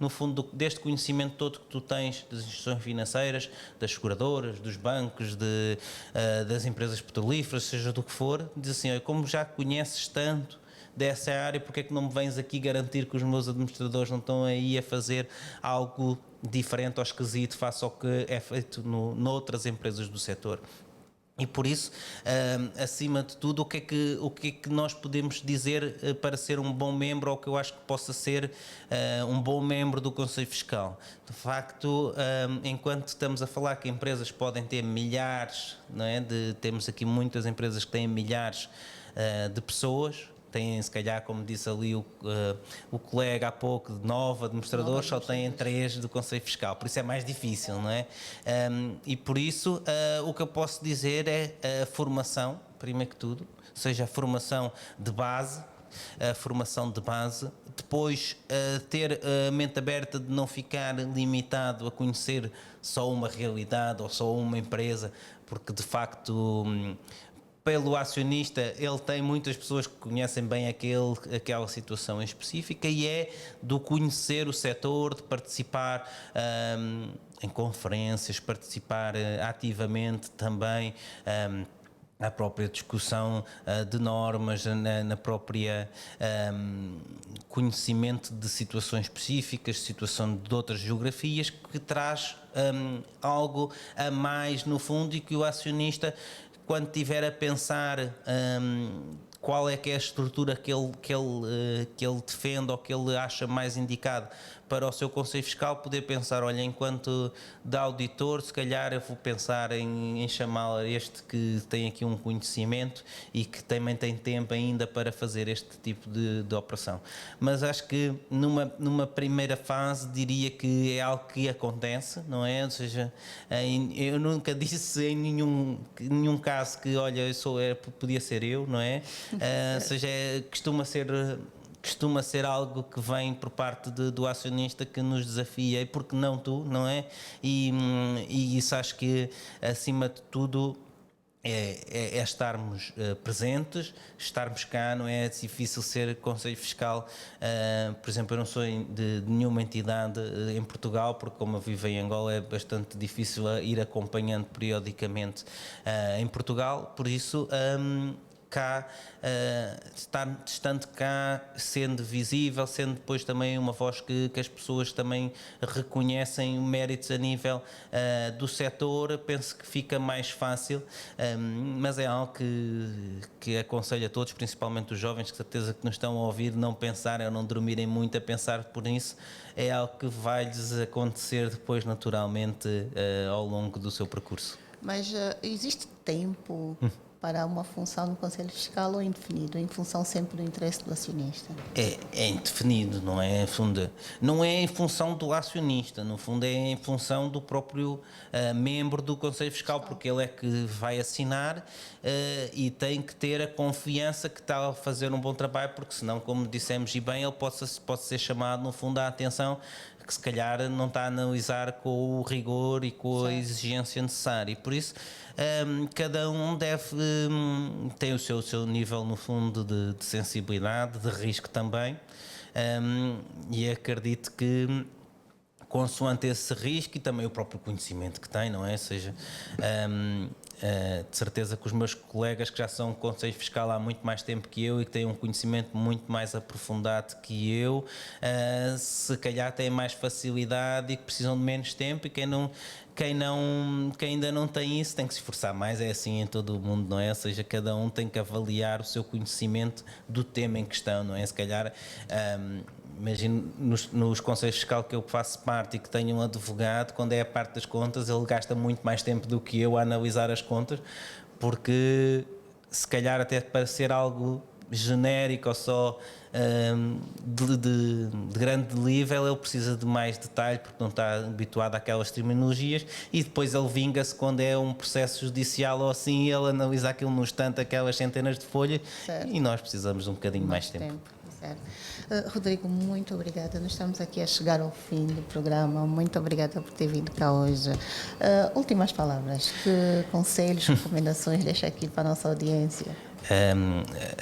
no fundo, deste conhecimento todo que tu tens das instituições financeiras, das seguradoras, dos bancos, das empresas petrolíferas, seja do que for, diz assim: olha, como já conheces tanto dessa área, porque é que não me vens aqui garantir que os meus administradores não estão aí a fazer algo diferente ou esquisito face ao que é feito noutras empresas do setor? E por isso, acima de tudo, o que é que nós podemos dizer para ser um bom membro, ou que eu acho que possa ser um bom membro do Conselho Fiscal? De facto, enquanto estamos a falar que empresas podem ter milhares, não é? Temos aqui muitas empresas que têm milhares de pessoas, têm, se calhar, como disse ali o colega há pouco, de 9 administradores, só têm 3 do Conselho Fiscal, por isso é mais difícil, não é? E por isso, o que eu posso dizer é a formação, primeiro que tudo, seja a formação de base, depois ter a mente aberta de não ficar limitado a conhecer só uma realidade ou só uma empresa, porque de facto, pelo acionista, ele tem muitas pessoas que conhecem bem aquela situação em específica, e é do conhecer o setor, de participar em conferências, participar ativamente também a própria discussão de normas, na própria conhecimento de situações específicas, situação de outras geografias, que traz algo a mais no fundo, e que o acionista, quando estiver a pensar qual é que é a estrutura que ele defende, ou que ele acha mais indicado para o seu Conselho Fiscal poder pensar, olha, enquanto de auditor, se calhar eu vou pensar em chamar este que tem aqui um conhecimento e que também tem tempo ainda para fazer este tipo de operação. Mas acho que numa primeira fase diria que é algo que acontece, não é? Ou seja, eu nunca disse em nenhum caso que, olha, podia ser eu, não é? Ou seja, costuma ser algo que vem por parte do acionista que nos desafia, e porque não tu, não é? E isso acho que, acima de tudo, é estarmos presentes, estarmos cá. Não é difícil ser Conselho Fiscal. Por exemplo, eu não sou de nenhuma entidade em Portugal, porque como eu vivo em Angola é bastante difícil ir acompanhando periodicamente em Portugal, por isso cá, estando cá, sendo visível, sendo depois também uma voz que as pessoas também reconhecem méritos a nível do setor, penso que fica mais fácil, mas é algo que aconselho a todos, principalmente os jovens, que certeza que nos estão a ouvir, não pensarem ou não dormirem muito a pensar por isso. É algo que vai-lhes acontecer depois naturalmente ao longo do seu percurso. Mas existe tempo para uma função no Conselho Fiscal ou indefinido, em função sempre do interesse do acionista? É indefinido, não é? Não é em função do acionista, no fundo é em função do próprio membro do Conselho Fiscal, porque ele é que vai assinar e tem que ter a confiança que está a fazer um bom trabalho, porque senão, como dissemos e bem, ele pode ser chamado, no fundo, à atenção que se calhar não está a analisar com o rigor e com a exigência necessária. E por isso cada um tem o seu nível, no fundo, de sensibilidade, de risco também, e acredito que consoante esse risco e também o próprio conhecimento que tem, não é? Ou seja, de certeza que os meus colegas que já são Conselho Fiscal há muito mais tempo que eu e que têm um conhecimento muito mais aprofundado que eu, se calhar têm mais facilidade e que precisam de menos tempo, e quem ainda não tem isso tem que se esforçar mais. É assim em todo o mundo, não é? Ou seja, cada um tem que avaliar o seu conhecimento do tema em questão, não é? Se calhar, imagino nos Conselhos Fiscal que eu faço parte e que tenho um advogado, quando é a parte das contas, ele gasta muito mais tempo do que eu a analisar as contas, porque se calhar até para ser algo genérico ou só de grande nível, ele precisa de mais detalhe porque não está habituado àquelas terminologias, e depois ele vinga-se quando é um processo judicial ou assim, ele analisa aquilo no instante, aquelas centenas de folhas, e nós precisamos de um bocadinho mais tempo. Certo. Rodrigo, muito obrigada. Nós estamos aqui a chegar ao fim do programa. Muito obrigada por ter vindo cá hoje. Últimas palavras. Que conselhos, recomendações deixa aqui para a nossa audiência?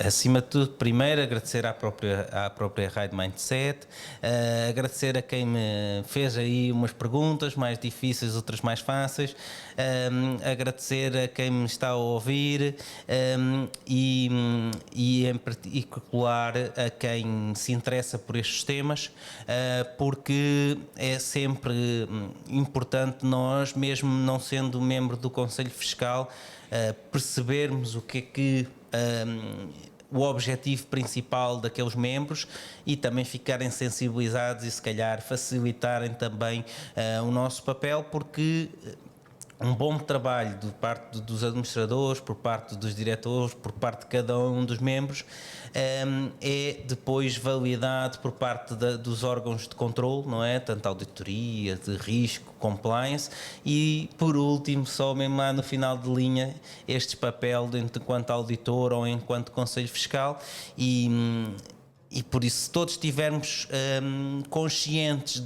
Acima de tudo, primeiro agradecer à própria Rádio Mindset, agradecer a quem me fez aí umas perguntas mais difíceis, outras mais fáceis, agradecer a quem me está a ouvir, e em particular a quem se interessa por estes temas, porque é sempre importante nós, mesmo não sendo membro do Conselho Fiscal, percebermos o que é o objetivo principal daqueles membros, e também ficarem sensibilizados e se calhar facilitarem também o nosso papel, porque um bom trabalho por parte dos administradores, por parte dos diretores, por parte de cada um dos membros, é depois validado por parte dos órgãos de controle, não é? Tanto auditoria, de risco, compliance, e por último, só mesmo lá no final de linha, este papel enquanto auditor ou enquanto Conselho Fiscal. E por isso, se todos estivermos conscientes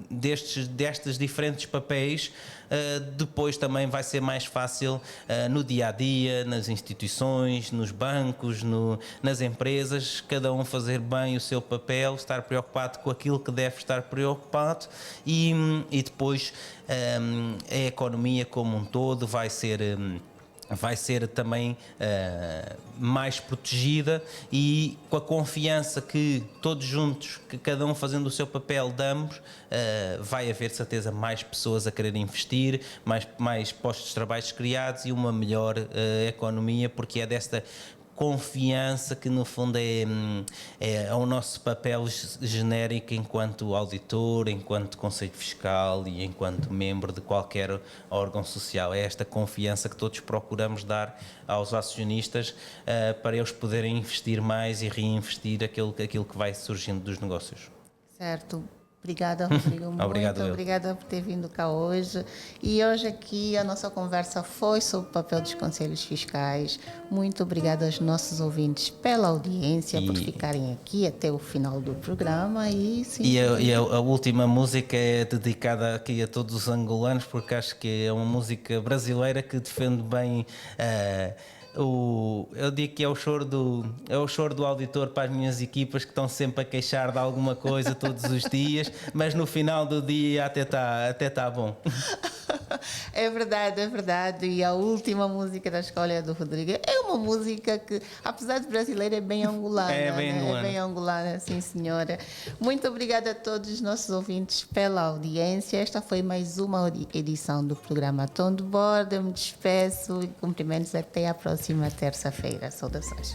destes diferentes papéis, depois também vai ser mais fácil no dia-a-dia, nas instituições, nos bancos, nas empresas, cada um fazer bem o seu papel, estar preocupado com aquilo que deve estar preocupado, e depois a economia como um todo vai ser também mais protegida, e com a confiança que todos juntos, que cada um fazendo o seu papel, damos, vai haver de certeza mais pessoas a querer investir, mais postos de trabalho criados e uma melhor economia, porque é desta confiança que no fundo é o nosso papel genérico enquanto auditor, enquanto Conselho Fiscal e enquanto membro de qualquer órgão social. É esta confiança que todos procuramos dar aos acionistas para eles poderem investir mais e reinvestir aquilo que vai surgindo dos negócios. Certo. Obrigada, Rodrigo. Obrigado, muito obrigada por ter vindo cá hoje. E hoje aqui a nossa conversa foi sobre o papel dos conselhos fiscais. Muito obrigada aos nossos ouvintes pela audiência, por ficarem aqui até o final do programa. A última música é dedicada aqui a todos os angolanos, porque acho que é uma música brasileira que defende bem... eu digo que é o choro do auditor para as minhas equipas que estão sempre a queixar de alguma coisa todos os dias, mas no final do dia até tá bom. É verdade. E a última música da escolha do Rodrigo é uma música que, apesar de brasileira, é bem angolana. É bem angolana, sim, senhora. Muito obrigada a todos os nossos ouvintes pela audiência. Esta foi mais uma edição do programa Tom de Bordo. Eu me despeço e cumprimentos até a próxima terça-feira. Saudações.